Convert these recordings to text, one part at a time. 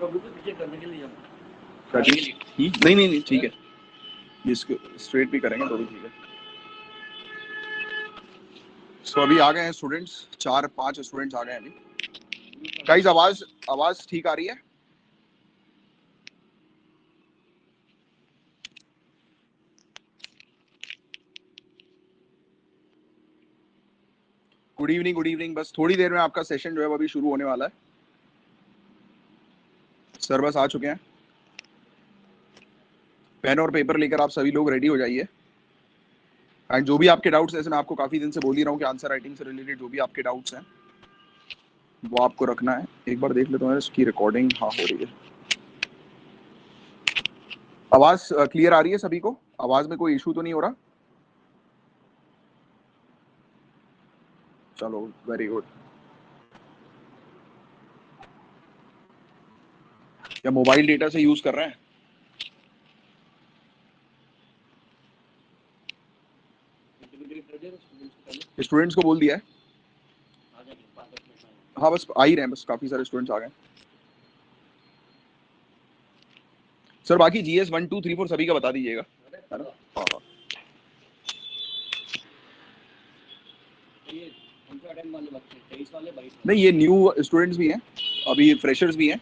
नहीं नहीं नहीं ठीक है, इसको स्ट्रेट भी करेंगे तो भी ठीक है। सो अभी आ गए हैं स्टूडेंट्स, 4-5 स्टूडेंट्स आ गए हैं अभी। गाइस आवाज ठीक आ रही है? Good evening. बस थोड़ी देर में आपका सेशन जो है वो अभी शुरू होने वाला है। सर बस आ चुके हैं, पेन और पेपर लेकर आप सभी लोग रेडी हो जाइए। एंड जो भी आपके डाउट्स, जैसे मैं आपको काफी दिन से बोल ही रहा हूँ कि आंसर राइटिंग से रिलेटेड जो भी आपके डाउट्स हैं वो आपको रखना है। एक बार देख लेता हूँ इसकी रिकॉर्डिंग, हाँ हो रही है। आवाज क्लियर आ रही है सभी को? आवाज में कोई इशू तो नहीं हो रहा? चलो वेरी गुड। या मोबाइल डेटा से यूज कर रहे हैं? स्टूडेंट्स को बोल दिया है, हाँ बस आ ही रहे हैं, बस काफी सारे स्टूडेंट्स आ गए। सर बाकी GS 1 2 3 4 सभी का बता दीजिएगा, है ना? हाँ हाँ नहीं, ये न्यू स्टूडेंट्स भी हैं, अभी फ्रेशर्स भी हैं,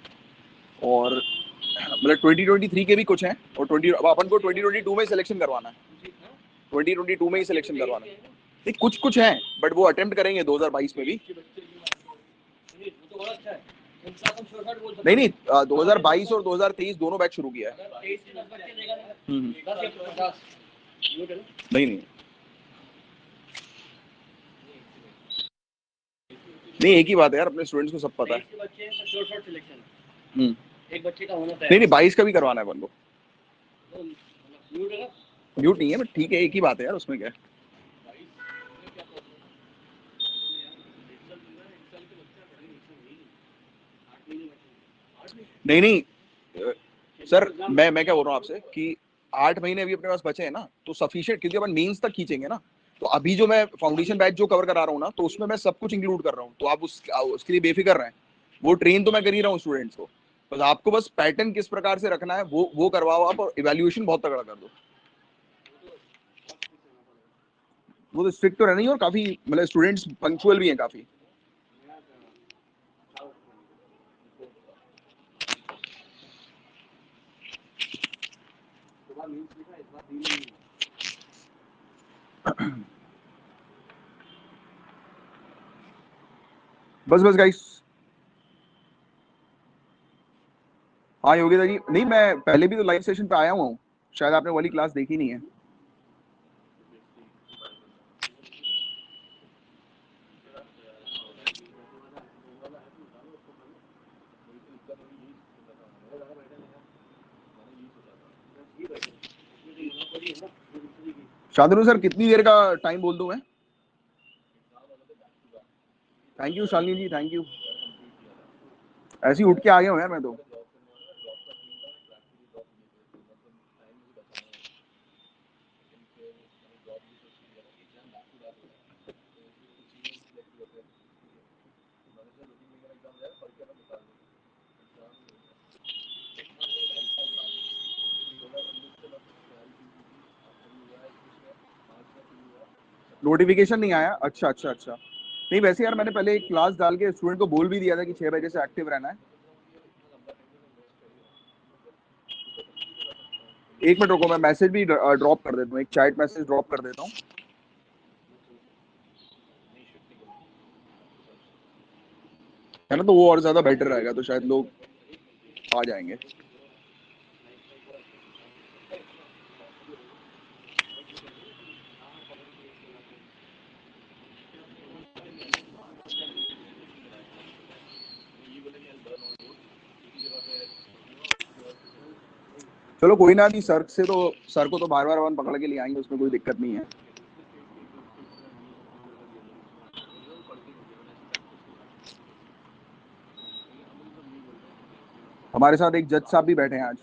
और मतलब 2023 के भी कुछ हैं, और 20 अब अपन को 2022 में सिलेक्शन करवाना है। 2022 में ही सिलेक्शन करवाना है। नहीं कुछ हैं, बट वो अटेम्प्ट करेंगे 2022 में भी। नहीं नहीं 2022 और 2023 दोनों बैच शुरू किया है। नहीं नहीं एक ही बात है यार, अपने स्टूडेंट्स को सब पता है। एक बच्चे का होना चाहिए। नहीं 22 का भी करवाना है अपन को। म्यूट नहीं है, बट ठीक है, एक ही बात है यार, उसमें क्या है। नहीं सर, मैं क्या बोल रहा हूँ आपसे कि 8 महीने अभी अपने पास बचे हैं ना, तो सफिशिएंट, क्योंकि अपन मेंस तक खींचेंगे ना। तो अभी जो मैं फाउंडेशन बैच जो कवर करा रहा हूँ ना, तो उसमें मैं सब कुछ इंक्लूड कर रहा हूँ, तो आप उसके लिए बेफिक्र रहें। वो ट्रेन तो मैं कर ही रहा हूँ स्टूडेंट्स को, बस आपको बस पैटर्न किस प्रकार से रखना है वो करवाओ आप, और इवैल्यूएशन बहुत तगड़ा कर दो। वो तो स्ट्रिक्ट तो रहना ही, और काफी मतलब स्टूडेंट्स पंक्चुअल भी हैं काफी। बस गाइस। हाँ योगेंद्र जी, नहीं मैं पहले भी तो लाइव सेशन पे आया हुआ हूँ, शायद आपने वाली क्लास देखी नहीं है। शांतनु सर कितनी देर का टाइम बोल दूं मैं? Thank you Shalini ji, thank you. ऐसे ही उठ के आ गया हूँ यार मैं तो। नोटिफिकेशन नहीं आया? अच्छा अच्छा अच्छा। नहीं वैसे यार मैंने पहले एक क्लास डाल के स्टूडेंट को बोल भी दिया था कि 6 बजे से एक्टिव रहना है। एक मिनट रुको, मैं मैसेज भी ड्रॉप कर देता हूँ, एक चैट मैसेज ड्रॉप कर देता हूँ, है ना? तो वो और ज्यादा बेटर रहेगा, तो शायद लोग आ जाएंगे। चलो कोई ना, नहीं सर से तो, सर को तो बार बार पकड़ के ले आएंगे, उसमें कोई दिक्कत नहीं है। हमारे साथ एक जज साहब भी बैठे हैं आज।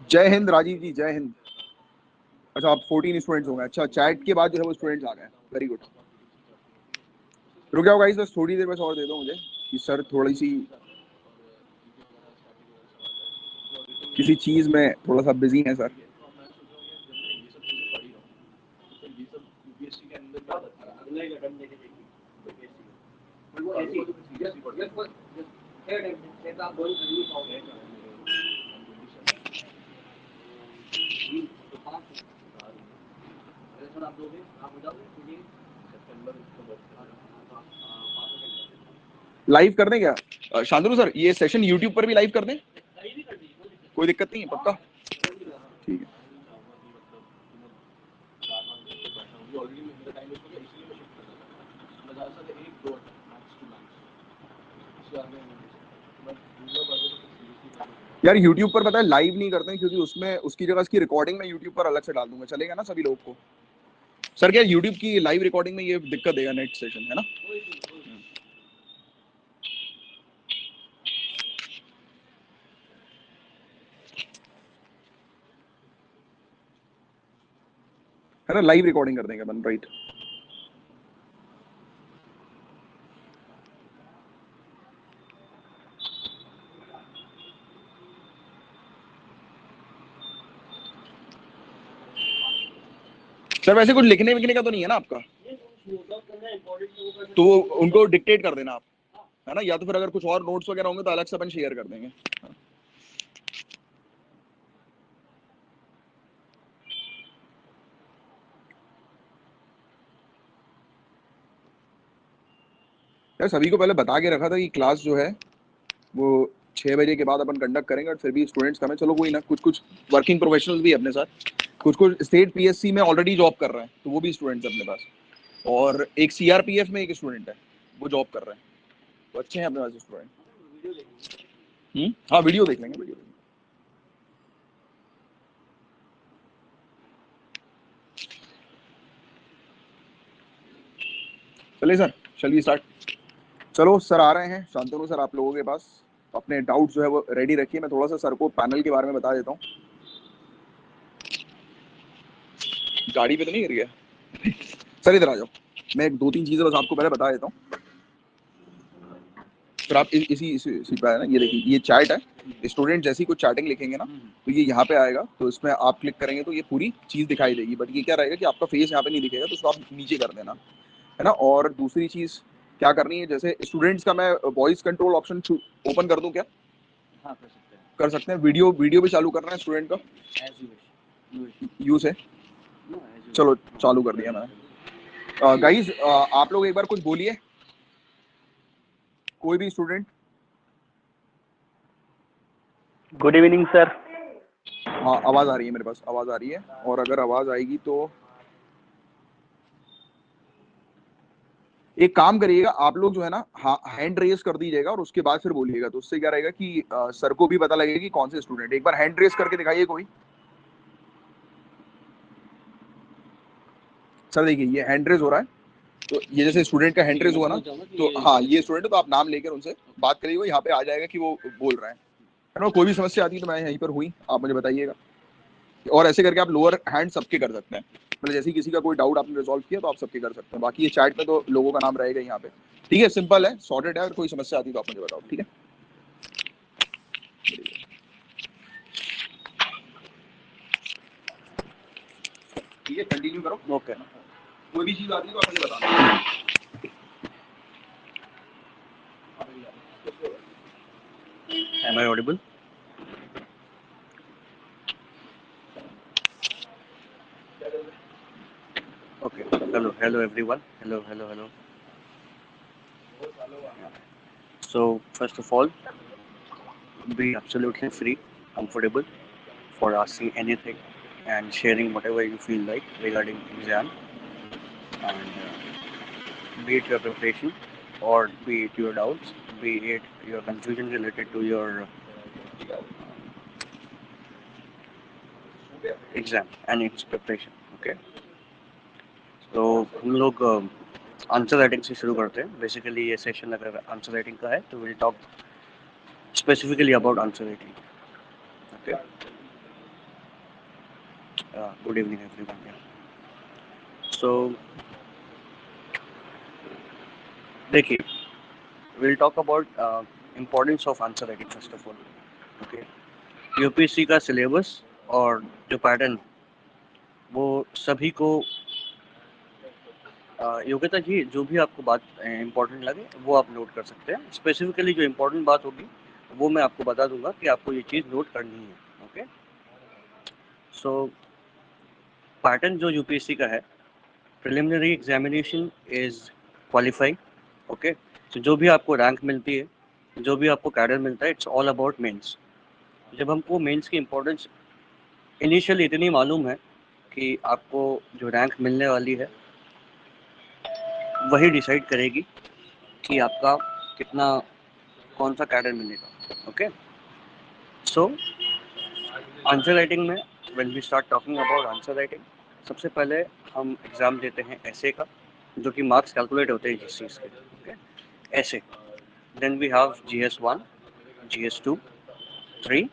जय हिंद राजीव जी, जय हिंद। अच्छा आप 14 स्टूडेंट्स होंगे, अच्छा चैट के बाद जो है वो स्टूडेंट्स आ गए, वेरी गुड। रुक जाओ गाइस, बस थोड़ी देर बस और दे दो मुझे कि सर थोड़ी सी किसी चीज में थोड़ा सा बिजी है सर। लाइव कर दें क्या शांतनु सर, ये सेशन यूट्यूब पर भी लाइव कर दें, कोई दिक्कत नहीं है, पक्का? ठीक है। यार यूट्यूब पर पता है लाइव नहीं करते हैं, क्योंकि उसमें उसकी जगह उसकी रिकॉर्डिंग में यूट्यूब पर अलग से डाल दूंगा, चलेगा ना सभी लोग को? सर क्या यूट्यूब की लाइव रिकॉर्डिंग में ये दिक्कत देगा नेट सेशन, है ना? है ना, लाइव रिकॉर्डिंग कर देंगे अपन, राइट? सर वैसे कुछ लिखने विखने का तो नहीं है ना आपका? तो उनको डिक्टेट कर देना आप, है ना? या तो फिर अगर कुछ और नोट्स वगैरह होंगे तो अलग से अपन शेयर कर देंगे। यार सभी को पहले बता के रखा था कि क्लास जो है वो 6 बजे के बाद अपन कंडक्ट करेंगे, और फिर भी स्टूडेंट्स कम है। चलो कोई ना, कुछ कुछ वर्किंग प्रोफेशनल्स भी अपने साथ, कुछ कुछ स्टेट पीएससी में ऑलरेडी जॉब कर रहे हैं, तो वो भी स्टूडेंट्स अपने पास, और एक सीआरपीएफ में एक स्टूडेंट है वो जॉब कर रहे हैं, तो अच्छे हैं अपने पास स्टूडेंट। हाँ वीडियो देख लेंगे, वीडियो देख लेंगे। चलिए सर, चलिए स्टार्ट। चलो सर आ रहे हैं, शांतनु सर आप लोगों के पास अपने डाउट जो है वो रेडी रखिए। मैं थोड़ा सा सर को पैनल के बारे में बता देता हूँ। गाड़ी पे तो नहीं गिर गया? सर इधर आ जाओ, मैं एक दो तीन चीजें बस आपको पहले बता देता हूँ, फिर आप इसी पे है ना, ये देखिए ये चैट है। स्टूडेंट जैसे ही कुछ चैटिंग लिखेंगे ना, तो ये यहाँ पे आएगा, तो इसमें आप क्लिक करेंगे तो ये पूरी चीज दिखाई देगी, बट ये क्या रहेगा कि आपका फेस यहाँ पे नहीं दिखेगा, तो उसको आप नीचे कर देना, है ना? और दूसरी चीज क्या करनी है, जैसे स्टूडेंट्स का मैं वॉइस कंट्रोल ऑप्शन ओपन कर दूं क्या? हाँ कर सकते हैं। वीडियो वीडियो भी चालू करना है स्टूडेंट का, यूज है। चलो चालू कर दिया मैंने। गाइस आप लोग एक बार कुछ बोलिए, कोई भी स्टूडेंट। Good evening sir. हाँ आवाज आ रही है, मेरे पास आवाज आ रही है, और अगर आवाज आएगी तो एक काम करिएगा आप लोग जो है ना, हैंड रेज कर दीजिएगा और उसके बाद फिर बोलिएगा, तो उससे क्या रहेगा कि सर को भी पता लगेगा कि कौन से स्टूडेंट। एक बार हैंड रेज करके दिखाइए कोई। सर देखिए ये हैंड रेज हो रहा है, तो ये जैसे स्टूडेंट का हैंड रेज हुआ ना, तो हाँ ये स्टूडेंट है, तो आप नाम लेकर उनसे बात करिए, वो यहाँ पे आ जाएगा कि वो बोल रहा है ना? कोई भी समस्या आती है तो मैं यहीं पर हुई, आप मुझे बताइएगा। और ऐसे करके आप लोअर हैंड सबके कर सकते हैं, मतलब जैसे किसी का कोई डाउट आपने रिजॉल्व किया तो आप सबके कर सकते हैं। बाकी ये चैट में तो लोगों का नाम रहेगा यहाँ पे, ठीक है? सिंपल है, सॉर्टेड है, अगर कोई समस्या आती है तो आप मुझे बताओ, ठीक है? ठीक है, कंटिन्यू करो। ओके, कोई भी चीज आती है तो आप मुझे बताना। Am I audible? Okay. Hello everyone. Hello. So first of all, be absolutely free, comfortable for asking anything and sharing whatever you feel like regarding exam, and be it your preparation or be it your doubts, be it your confusion related to your exam and its preparation. Okay. तो हम लोग answer writing से शुरू करते हैं। Basically ये session अगर answer writing का है तो will talk specifically about answer writing. Okay, good evening everyone. So देखिए, we'll talk about importance of answer writing first of all. Okay, UPSC का सिलेबस और जो पैटर्न वो सभी को योग्यता जी जो भी आपको बात इम्पोर्टेंट लगे वो आप नोट कर सकते हैं. स्पेसिफिकली जो इम्पोर्टेंट बात होगी वो मैं आपको बता दूंगा कि आपको ये चीज़ नोट करनी है. ओके, सो पैटर्न जो यूपीएससी का है, preliminary examination is qualify. Okay, तो जो भी आपको रैंक मिलती है, जो भी आपको कैडर मिलता है, इट्स ऑल अबाउट मेंस. जब हमको मेंस की इम्पोर्टेंस इनिशियली इतनी मालूम है कि आपको जो रैंक मिलने वाली है वही डिसाइड करेगी कि आपका कितना कौन सा कैडर मिलेगा. ओके, सो आंसर राइटिंग में when we start talking about answer writing, सबसे पहले हम एग्ज़ाम देते हैं ऐसे का, जो कि मार्क्स कैलकुलेट होते हैं जिस चीज़ के. ओके, ऐसे. Then we have GS1, GS2, 3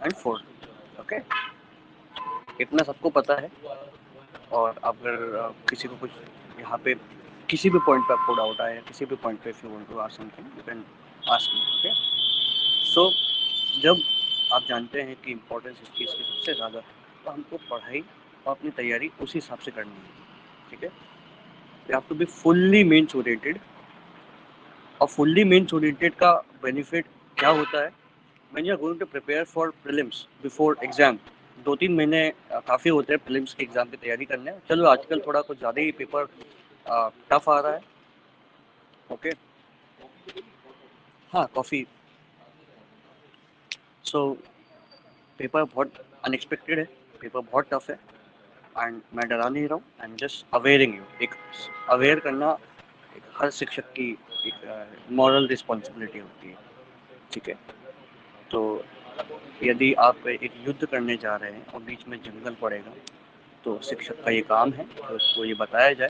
and 4. Okay, इतना सबको पता है. और अगर किसी को कुछ यहाँ पे किसी भी पॉइंट पे आपको डाउट आए, किसी भी पॉइंट पे if you want to ask something you can ask me. Okay, so जब आप जानते हैं कि इम्पोर्टेंस इस चीज़ की सबसे ज़्यादा, तो हमको पढ़ाई और अपनी तैयारी उसी हिसाब से करनी है. ठीक है, you have to be fully mains oriented. और फुल्ली मेंस ओरिएंटेड का बेनिफिट क्या होता है? When you are going to prepare for prelims before exam, 2-3 महीने काफ़ी होते हैं प्रीलिम्स के एग्ज़ाम की तैयारी करने. चलो आजकल थोड़ा कुछ ज़्यादा ही पेपर टफ आ रहा है. ओके, हाँ कॉफ़ी. सो पेपर बहुत अनएक्सपेक्टेड है, पेपर बहुत टफ है. एंड मैं डरा नहीं रहा हूँ, I am just awaring you. एक अवेयर करना एक हर शिक्षक की एक मॉरल रिस्पॉन्सिबिलिटी होती है. ठीक है, तो यदि आप एक युद्ध करने जा रहे हैं और बीच में जंगल पड़ेगा, तो शिक्षक का ये काम है कि उसको ये बताया जाए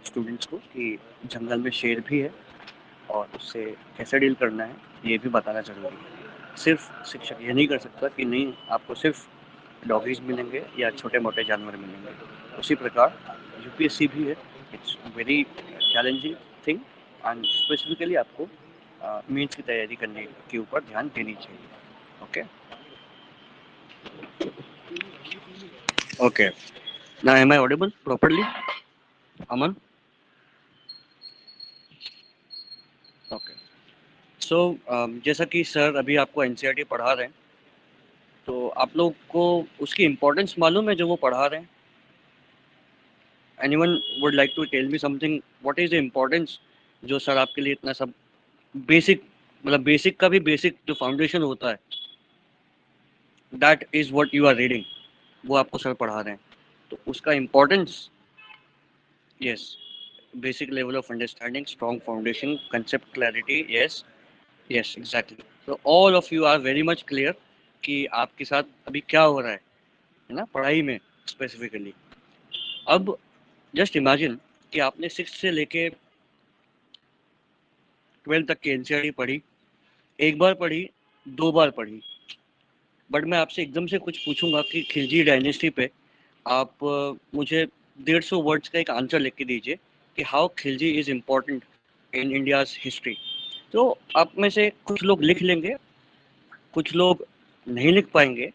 स्टूडेंट्स को कि जंगल में शेर भी है और उससे कैसे डील करना है ये भी बताना ज़रूरी है. सिर्फ शिक्षक ये नहीं कर सकता कि नहीं आपको सिर्फ डॉगीज मिलेंगे या छोटे मोटे जानवर मिलेंगे. उसी प्रकार यूपीएससी भी है. It's very challenging thing and specifically आपको मेंस की तैयारी करने के ऊपर ध्यान देनी चाहिए. Okay, okay, now am I audible properly, Aman? Okay, so जैसा कि सर अभी आपको एनसीईआरटी पढ़ा रहे हैं, तो आप लोग को उसकी इम्पोर्टेंस मालूम है जो वो पढ़ा रहे हैं? Anyone would like to tell me something, what is the importance जो सर आपके लिए इतना सब बेसिक, मतलब बेसिक का भी बेसिक जो फाउंडेशन होता है, that is what you are reading, वो आपको सर पढ़ा रहे हैं, तो उसका importance. Yes, basic level of understanding, strong foundation, concept clarity. Yes, yes, exactly. तो all of you are very much clear कि आपके साथ अभी क्या हो रहा है ना, पढ़ाई में स्पेसिफिकली. अब जस्ट इमेजिन कि आपने 6 से लेके 12 तक की एनसीईआरटी पढ़ी, एक बार पढ़ी, 2 बार पढ़ी. बट मैं आपसे एकदम से कुछ पूछूंगा कि खिलजी डायनेस्टी पे आप मुझे 150 वर्ड्स का एक आंसर लिख के दीजिए कि how Khilji is important in India's history. तो आप में से कुछ लोग लिख लेंगे, कुछ लोग नहीं लिख पाएंगे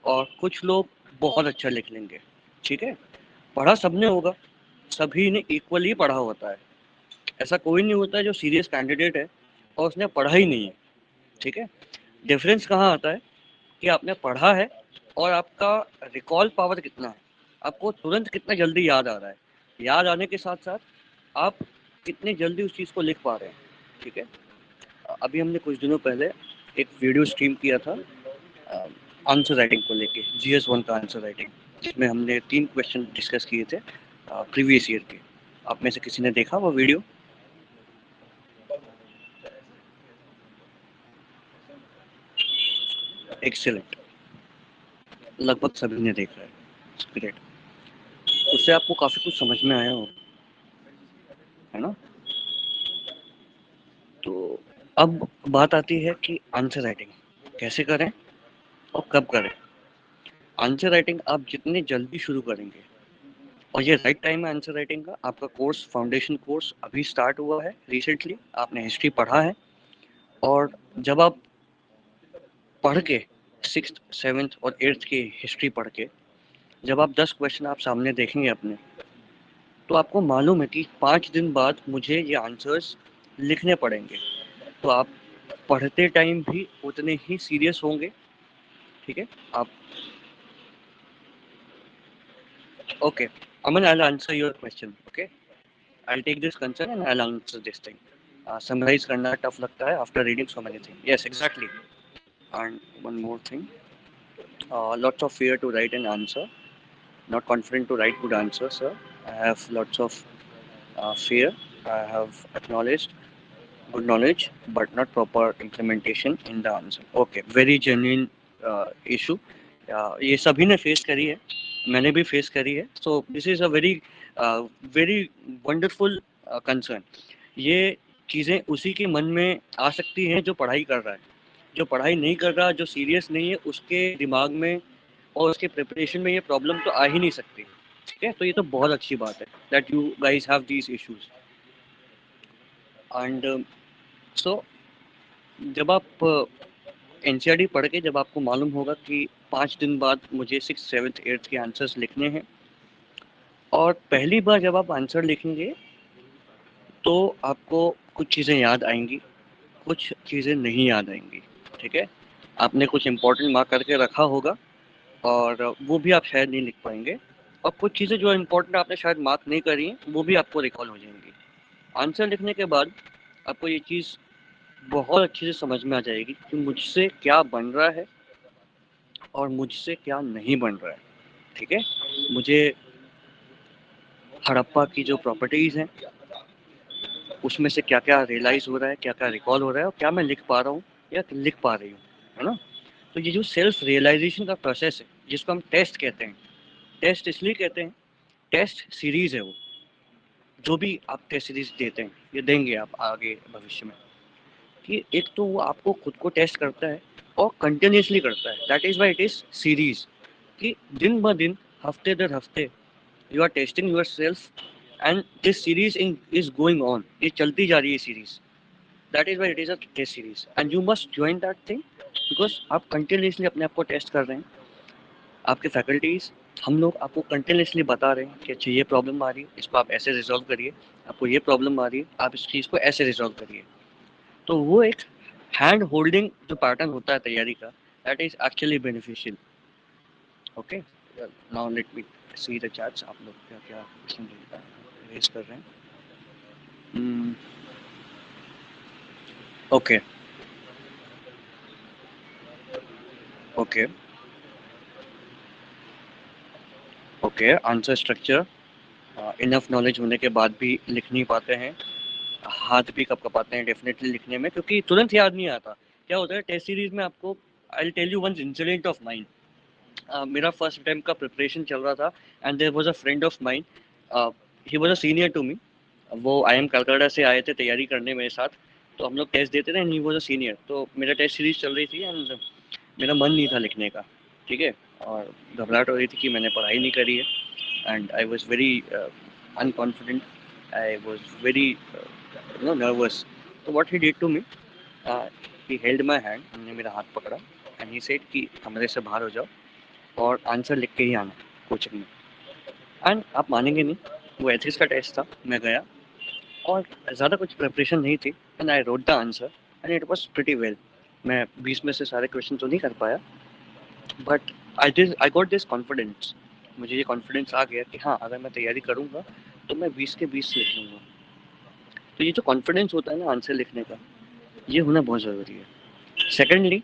और कुछ लोग बहुत अच्छा लिख लेंगे. ठीक है, पढ़ा सबने होगा, सभी ने इक्वली पढ़ा होता है. ऐसा कोई नहीं होता है जो सीरियस कैंडिडेट है और उसने पढ़ा ही नहीं है. ठीक है, डिफरेंस कहाँ आता है कि आपने पढ़ा है और आपका रिकॉल पावर कितना है, आपको तुरंत कितना जल्दी याद आ रहा है. याद आने के साथ साथ आप कितने जल्दी उस चीज़ को लिख पा रहे हैं. ठीक है, अभी हमने कुछ दिनों पहले एक वीडियो स्ट्रीम किया था आंसर राइटिंग को लेके, GS1 का आंसर राइटिंग, जिसमें हमने 3 क्वेश्चन डिस्कस किए थे प्रीवियस ईयर के. आप में से किसी ने देखा वो वीडियो? एक्सेलेंट, लगभग सभी ने देखा है. ग्रेट, उससे आपको काफ़ी कुछ समझ में आया हो, है ना? तो अब बात आती है कि आंसर राइटिंग कैसे करें और कब करें. आंसर राइटिंग आप जितने जल्दी शुरू करेंगे, और ये राइट टाइम है आंसर राइटिंग का। आपका कोर्स, फाउंडेशन कोर्स अभी स्टार्ट हुआ है रिसेंटली, आपने हिस्ट्री पढ़ा है, और जब आप पढ़ के 6th 7th और 8th की हिस्ट्री पढ़ के जब आप 10 क्वेश्चन आप सामने देखेंगे अपने, तो आपको मालूम है कि 5 दिन बाद मुझे ये आंसर्स लिखने पड़ेंगे। तो आप पढ़ते टाइम भी उतने ही सीरियस होंगे, ठीक है। आप okay, Aman, I'll answer your question, okay? I'll take this concern and I'll answer this thing. Summarize करना टफ लगता है after reading so many things. Yes, exactly. And one more thing, lots of fear to write an answer, not confident to write good answer, sir. I have lots of fear. I have acknowledged good knowledge, but not proper implementation in the answer. Okay, very genuine issue. ये सभी ने face करी है, मैंने भी face करी है. So this is a very wonderful concern. ये चीज़ें उसी के मन में आ सकती हैं जो पढ़ाई कर रहा है. जो पढ़ाई नहीं कर रहा, जो सीरियस नहीं है, उसके दिमाग में और उसके प्रिपरेशन में ये प्रॉब्लम तो आ ही नहीं सकती. ठीक है, तो ये तो बहुत अच्छी बात है that you guys have these issues. And so जब आप एनसीईआरटी पढ़ के जब आपको मालूम होगा कि 5 दिन बाद मुझे 6th 7th 8th के आंसर्स लिखने हैं, और पहली बार जब आप आंसर लिखेंगे तो आपको कुछ चीज़ें याद आएंगी, कुछ चीज़ें नहीं याद आएंगी. ठीक है, आपने कुछ इंपॉर्टेंट मार्क करके रखा होगा और वो भी आप शायद नहीं लिख पाएंगे, और कुछ चीज़ें जो इंपॉर्टेंट आपने शायद मार्क नहीं करी हैं वो भी आपको रिकॉल हो जाएंगी. आंसर लिखने के बाद आपको ये चीज़ बहुत अच्छे से समझ में आ जाएगी कि मुझसे क्या बन रहा है और मुझसे क्या नहीं बन रहा है. ठीक है, मुझे हड़प्पा की जो प्रॉपर्टीज़ हैं उसमें से क्या क्या रियलाइज़ हो रहा है, क्या क्या रिकॉल हो रहा है, और क्या मैं लिख पा रहा हूँ या लिख पा रही हूँ, है ना. तो ये जो सेल्फ रियलाइजेशन का प्रोसेस है जिसको हम टेस्ट कहते हैं, टेस्ट इसलिए कहते हैं, टेस्ट सीरीज़ है वो. जो भी आप टेस्ट सीरीज देते हैं, ये देंगे आप आगे भविष्य में, कि एक तो वो आपको खुद को टेस्ट करता है और कंटिन्यूसली करता है. That is why it is series, कि दिन ब दिन, हफ्ते दर हफ्ते you are testing yourself, and this series is going on, ये चलती जा रही है series. That is why it is a test series, and you must join that thing, because आप कंटिन्यूसली अपने आप को टेस्ट कर रहे हैं. आपके फैकल्टीज़, हम लोग आपको कंटिन्यूसली बता रहे हैं कि अच्छा ये प्रॉब्लम आ रही है, इसको आप ऐसे रिजॉल्व करिए, आपको ये प्रॉब्लम आ रही है, आप इस चीज़ को ऐसे रिजॉल्व करिए. तो वो एक हैंड होल्डिंग जो पैटर्न होता है तैयारी का, that is actually beneficial. Okay, now let me see the chats. आप लोग क्या क्या क्वेश्चन रेज कर रहे हैं. Okay okay okay, answer structure enough knowledge होने के बाद भी लिख नहीं पाते हैं, हाथ भी कपकपाते हैं डेफिनेटली लिखने में, क्योंकि तुरंत याद नहीं आता. क्या होता है टेस्ट सीरीज में, आपको I will tell you one incident of mind. मेरा फर्स्ट अटेम्प्ट का प्रिपरेशन चल रहा था, and there was a friend of mine, he was a senior to me. वो IIM कलकत्ता से आए थे तैयारी करने मेरे साथ, तो हम लोग टेस्ट देते थे, and he was a senior. तो मेरा टेस्ट सीरीज चल रही थी एंड मेरा मन नहीं था लिखने का. ठीक है, और घबराहट हो रही थी कि मैंने पढ़ाई नहीं करी है, and I was very unconfident, I was very nervous. तो what he did to me, he held my hand, उन्होंने मेरा हाथ पकड़ा, एंड ही सेड कि कमरे से बाहर हो जाओ और आंसर लिख के ही आना कोचिंग में. एंड आप मानेंगे नहीं, वो एथिक्स का टेस्ट था, मैं गया और ज़्यादा कुछ प्रिपरेशन नहीं थी, and I wrote the answer and it was pretty well. मैं 20 में से सारे क्वेश्चन तो नहीं कर पाया, but I got this confidence. मुझे ये कॉन्फिडेंस आ गया कि हाँ, अगर मैं तैयारी करूँगा तो मैं 20 के 20 लिख लूँगा. तो ये जो कॉन्फिडेंस होता है ना आंसर लिखने का, ये होना बहुत ज़रूरी है. सेकेंडली,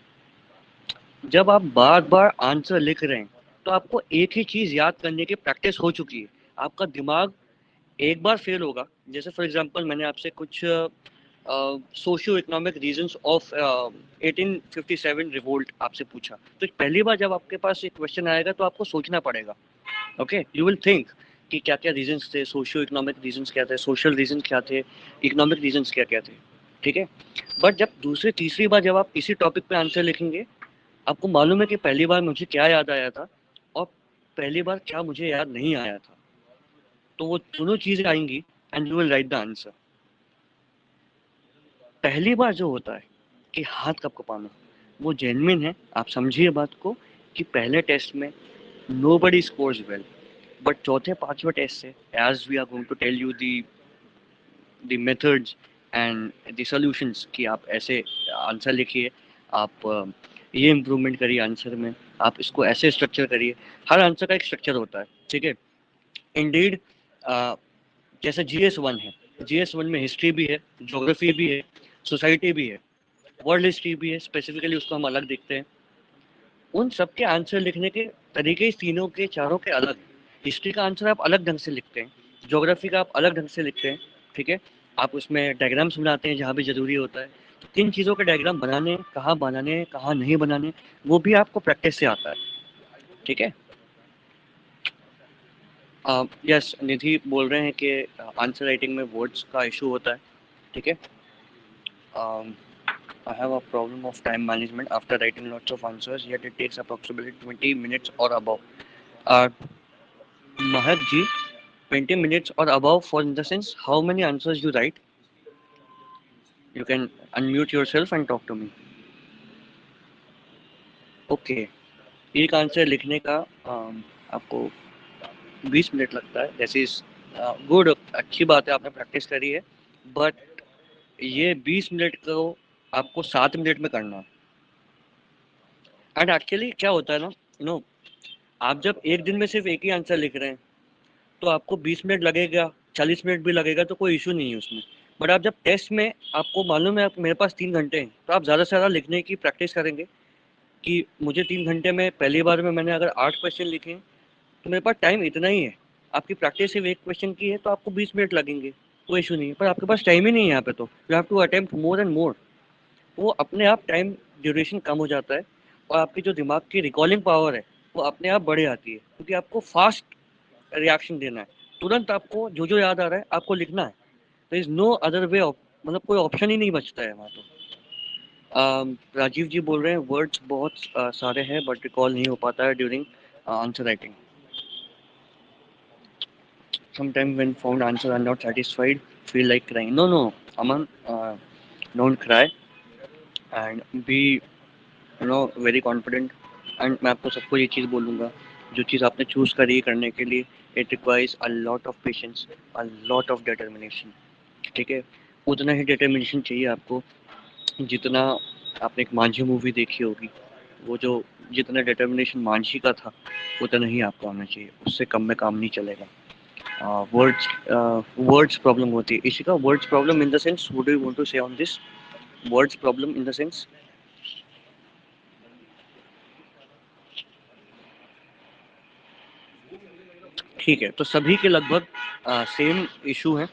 जब आप बार बार आंसर लिख रहे हैं तो आपको एक ही चीज़ याद करने की प्रैक्टिस हो चुकी है. आपका दिमाग एक बार फेल होगा, जैसे फॉर एग्जांपल मैंने आपसे कुछ socio economic reasons of 1857 revolt आपसे पूछा, तो पहली बार जब आपके पास एक क्वेश्चन आएगा तो आपको सोचना पड़ेगा. ओके, यू विल थिंक कि क्या क्या रीजंस थे, सोशियो इकोनॉमिक रीजंस क्या थे, सोशल रीजन क्या थे, इकोनॉमिक रीजंस क्या क्या थे. ठीक है, बट जब दूसरी तीसरी बार जब आप इसी टॉपिक पे आंसर लिखेंगे, आपको मालूम है कि पहली बार मुझे क्या याद आया था, पहली बार क्या मुझे याद नहीं आया था, तो वो दोनों चीजें आएंगी and you will write the answer. पहली बार जो होता है कि हाथ कब कपाना, वो जेन्युइन है, आप समझिए बात को कि पहले टेस्ट में nobody scores well, बट चौथे पांचवें टेस्ट से as we are going to tell you the methods and the solutions कि आप ऐसे आंसर लिखिए, आप ये इम्प्रूवमेंट करिए आंसर में, आप इसको ऐसे स्ट्रक्चर करिए। हर आंसर का एक स्ट्रक्चर होता है, ठीक है। इंडीड जैसे GS1 है, GS1 में हिस्ट्री भी है, ज्योग्राफी भी है, सोसाइटी भी है, वर्ल्ड हिस्ट्री भी है, स्पेसिफिकली उसको हम अलग देखते हैं। उन सब के आंसर लिखने के तरीके इस तीनों के चारों के अलग हैं। हिस्ट्री का आंसर आप अलग ढंग से लिखते हैं, ज्योग्राफी का आप अलग ढंग से लिखते हैं, ठीक है। आप उसमें डायग्राम्स बनाते हैं जहाँ भी ज़रूरी होता है। तो किन चीज़ों के डायग्राम बनाने कहाँ नहीं बनाने, वो भी आपको प्रैक्टिस से आता है, ठीक है। यस, निधि बोल रहे हैं कि आंसर राइटिंग में वर्ड्स का इशू होता है, ठीक है। I have a problem of time management after writing lots of answers, yet it takes approximately 20 minutes or above. Uh, Mahak ji, 20 minutes or above for in the sense how many answers you write? You can unmute yourself and talk to me. Okay. एक answer लिखने का आपको 20 minute लगता है। That is good, अच्छी बात है, आपने प्रैक्टिस करी है, बट ये 20 मिनट को आपको 7 मिनट में करना है। एंड एक्चुअली क्या होता है ना, नो, आप जब एक दिन में सिर्फ एक ही आंसर लिख रहे हैं तो आपको 20 मिनट लगेगा, 40 मिनट भी लगेगा, तो कोई इशू नहीं है उसमें। बट आप जब टेस्ट में आपको मालूम है मेरे पास 3 घंटे हैं, तो आप ज़्यादा से ज़्यादा लिखने की प्रैक्टिस करेंगे कि मुझे 3 घंटे में पहली बार में मैंने अगर 8 क्वेश्चन लिखे हैं तो मेरे पास टाइम इतना ही है। आपकी प्रैक्टिस सिर्फ एक क्वेश्चन की है तो आपको 20 मिनट लगेंगे, कोई इशू नहीं है। पर आपके पास टाइम ही नहीं है यहाँ पे, तो you have to attempt more and more. वो अपने आप टाइम ड्यूरेशन कम हो जाता है और आपकी जो दिमाग की रिकॉलिंग पावर है वो अपने आप बढ़ जाती है, क्योंकि आपको फास्ट रिएक्शन देना है। तुरंत आपको जो जो याद आ रहा है आपको लिखना है। There is no other way of, मतलब कोई ऑप्शन ही नहीं बचता है वहाँ तो। राजीव जी बोल रहे हैं वर्ड्स बहुत सारे हैं बट रिकॉल नहीं हो पाता है during answer writing. Sometimes when found answers are not satisfied, feel like crying. No, no, Aman, don't cry and be, very confident. And मैं आपको सबको ये चीज़ बोलूँगा, जो चीज़ आपने चूज़ करी है करने के लिए, it requires a lot of patience, a lot of determination. ठीक है, उतना ही determination चाहिए आपको जितना आपने एक मांझी मूवी देखी होगी। वो जो जितना determination मांझी का था उतना ही आपको आना चाहिए, उससे कम में काम नहीं चलेगा। वर्ड्स प्रॉब्लम होती है इसी का, words problem in the sense, what do you want to say on this? Words problem in the sense, ठीक है, तो सभी के लगभग सेम इशू है।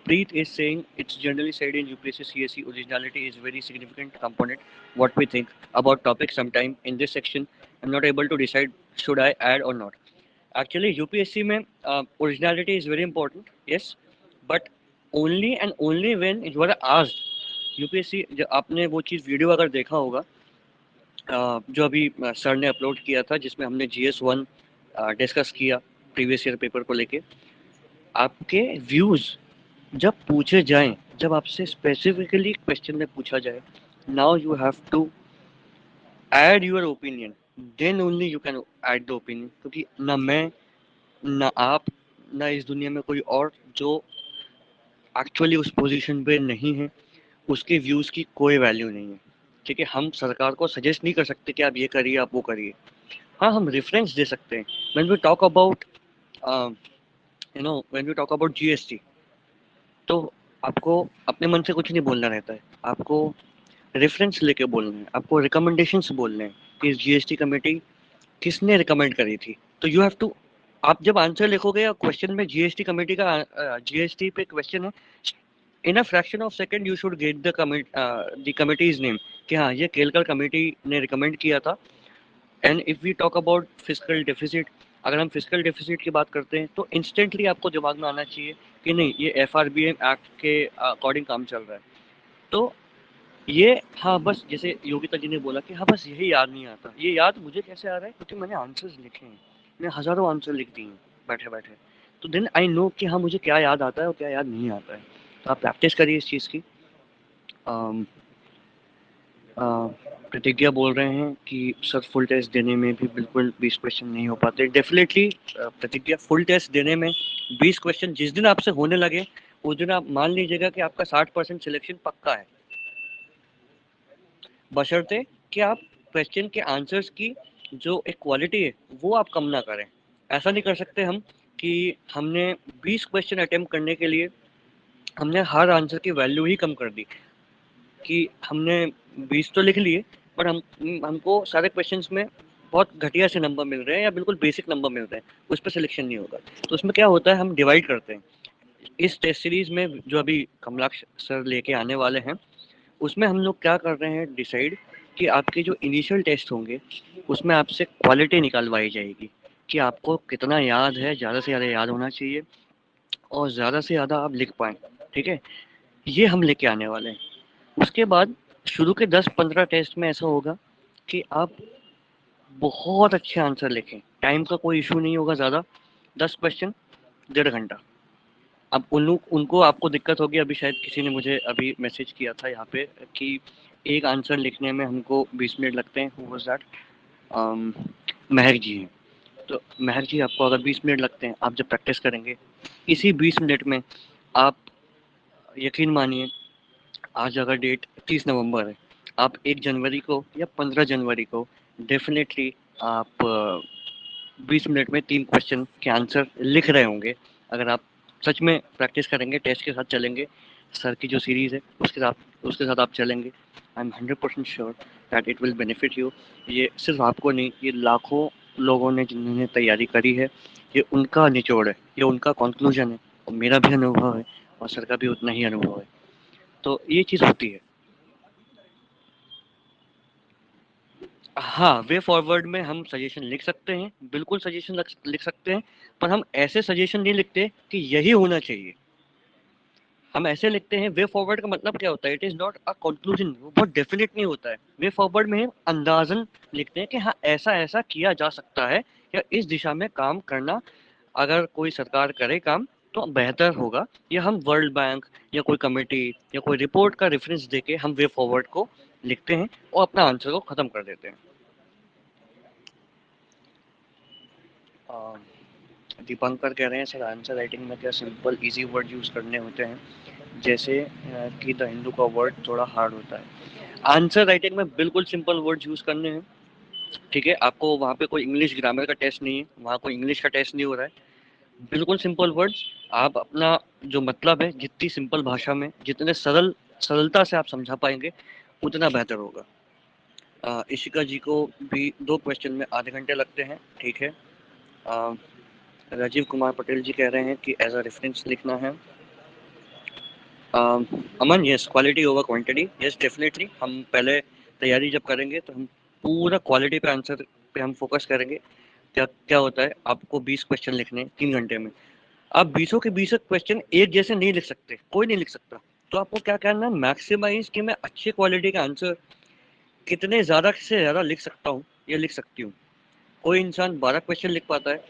Preet is saying it's generally said in UPSC CSE originality is very significant component. What we think about topic sometime in this section, I'm not able to decide should I add or not. Actually UPSC में originality is very important, yes, but only and only when you are asked. UPSC आपने वो चीज़ video अगर देखा होगा जो अभी sir ने upload किया था जिसमें हमने GS1 डिस्कस किया प्रीवियस ईयर पेपर को लेके, आपके व्यूज़ जब पूछे जाएं, जब आपसे स्पेसिफिकली क्वेश्चन में पूछा जाए, now you have to add your opinion, then only you can add the opinion. क्योंकि ना मैं, ना आप, ना इस दुनिया में कोई और जो एक्चुअली उस पोजीशन पे नहीं है, उसके व्यूज़ की कोई वैल्यू नहीं है, ठीक है। हम सरकार को सजेस्ट नहीं कर सकते कि आप ये करिए, आप वो करिए। हाँ, हम रेफरेंस दे सकते हैं। When we talk about when we talk about GST, तो आपको अपने मन से कुछ नहीं बोलना रहता है, आपको रेफरेंस लेके बोलना है, आपको रिकमेंडेशंस बोलने हैं कि GST कमेटी किसने रिकमेंड करी थी। तो यू हैव टू, आप जब आंसर लिखोगे या क्वेश्चन में GST कमेटी का GST पे क्वेश्चन है, in a fraction of second you should get the committee's name कि हाँ ये केलकर कमेटी ने रिकमेंड किया था। And if we talk about physical deficit, अगर हम फिजिकल डेफिसिट की बात करते हैं तो इंस्टेंटली आपको दिमाग में आना चाहिए कि नहीं ये FRBM एक्ट के अकॉर्डिंग काम चल रहा है। तो ये, हाँ बस जैसे योगिता जी ने बोला कि हाँ बस यही याद नहीं आता, ये याद मुझे कैसे आ रहा है क्योंकि मैंने आंसर्स लिखे हैं। मैंने हज़ारों आंसर लिख दिए बैठे-बैठे। तो देन आई नो कि हाँ, मुझे क्या याद आता है और क्या याद नहीं आता है। तो आप प्रैक्टिस करिए इस चीज़ की। अम, अ, प्रतिज्ञा बोल रहे हैं कि सर फुल टेस्ट देने में भी बिल्कुल 20 क्वेश्चन नहीं हो पाते। डेफ़िनेटली प्रतिज्ञा फुल टेस्ट देने में 20 क्वेश्चन जिस दिन आपसे होने लगे, उस दिन आप मान लीजिएगा कि आपका 60% सिलेक्शन पक्का है। बशर्ते कि आप क्वेश्चन के आंसर्स की जो एक क्वालिटी है, वो आप कम ना करें। ऐसा नहीं कर सकते हम कि हमने 20 क्वेश्चन अटेम्प्ट करने के लिए हमने हर आंसर की वैल्यू ही कम कर दी कि हमने 20 तो लिख लिए, पर हमको सारे क्वेश्चंस में बहुत घटिया से नंबर मिल रहे हैं या बिल्कुल बेसिक नंबर मिल रहे हैं, उस पर सिलेक्शन नहीं होगा। तो उसमें क्या होता है, हम डिवाइड करते हैं। इस टेस्ट सीरीज में जो अभी कमलाक्ष सर लेके आने वाले हैं, उसमें हम लोग क्या कर रहे हैं डिसाइड कि आपके जो इनिशियल टेस्ट होंगे उसमें आपसे क्वालिटी निकालवाई जाएगी कि आपको कितना याद है, ज़्यादा से ज़्यादा याद होना चाहिए और ज़्यादा से ज़्यादा आप लिख पाएँ। ठीक है, ये हम लेके आने वाले हैं। उसके बाद शुरू के 10-15 टेस्ट में ऐसा होगा कि आप बहुत अच्छे आंसर लिखें, टाइम का कोई इशू नहीं होगा। ज़्यादा 10 क्वेश्चन 1.5 घंटा। अब उनको आपको दिक्कत होगी। अभी शायद किसी ने मुझे अभी मैसेज किया था यहाँ पे कि एक आंसर लिखने में हमको 20 मिनट लगते हैं। Who was that? महक जी हैं। तो महक जी, आपको अगर 20 मिनट लगते हैं, आप जब प्रैक्टिस करेंगे इसी 20 मिनट में आप यकीन मानिए, आज अगर डेट 30 नवंबर है, आप 1 जनवरी को या 15 जनवरी को डेफिनेटली आप 20 मिनट में 3 क्वेश्चन के आंसर लिख रहे होंगे। अगर आप सच में प्रैक्टिस करेंगे, टेस्ट के साथ चलेंगे, सर की जो सीरीज़ है उसके साथ आप चलेंगे, I am 100% sure that it will benefit you. ये सिर्फ आपको नहीं, ये लाखों लोगों ने जिन्होंने तैयारी करी है, ये उनका निचोड़ है, ये उनका कंक्लूजन है और मेरा भी अनुभव है और सर का भी उतना ही अनुभव है। तो ये चीज़ होती है। हाँ, वे फॉरवर्ड में हम सजेशन लिख सकते हैं, बिल्कुल सजेशन लिख सकते हैं, पर हम ऐसे सजेशन नहीं लिखते कि यही होना चाहिए। हम ऐसे लिखते हैं, वे फॉरवर्ड का मतलब क्या होता है? It is not a conclusion, वो बहुत डेफिनिट नहीं होता है। वे फॉरवर्ड में हम अंदाज़न लिखते हैं कि हाँ, ऐसा-ऐसा किया जा सकता है या इस दिशा में काम करना अगर कोई सरकार करे काम तो बेहतर होगा। या हम वर्ल्ड बैंक या कोई कमिटी या कोई रिपोर्ट का रेफरेंस देके हम वे फॉरवर्ड को लिखते हैं और अपना आंसर को ख़त्म कर देते हैं। दीपंकर कह रहे हैं, सर आंसर राइटिंग में क्या सिंपल इजी वर्ड यूज़ करने होते हैं, जैसे कि द हिंदू का वर्ड थोड़ा हार्ड होता है? आंसर राइटिंग में बिल्कुल सिंपल वर्ड यूज़ करने हैं। ठीक है, आपको वहाँ पे कोई इंग्लिश ग्रामर का टेस्ट नहीं है, वहाँ कोई इंग्लिश का टेस्ट नहीं हो रहा है। बिल्कुल सिंपल वर्ड्स, आप अपना जो मतलब है जितनी सिंपल भाषा में, जितने सरलता से आप समझा पाएंगे, उतना बेहतर होगा। इशिका जी को भी 2 क्वेश्चन में आधे घंटे लगते हैं। ठीक है। अ, राजीव कुमार पटेल जी कह रहे हैं कि एज अ रेफरेंस लिखना है। Aman, yes, quality over quantity, yes definitely. हम पहले तैयारी जब करेंगे तो हम पूरा क्वालिटी पे आंसर पे हम फोकस करेंगे। क्या क्या होता है, आपको 20 क्वेश्चन लिखने 3 घंटे में, आप 20 के 20 क्वेश्चन एक जैसे नहीं लिख सकते, कोई नहीं लिख सकता। तो आपको क्या करना है, मैक्सिमाइज कि मैं अच्छी क्वालिटी का आंसर कितने ज़्यादा से ज़्यादा लिख सकता हूँ या लिख सकती हूँ। कोई इंसान 12 क्वेश्चन लिख पाता है,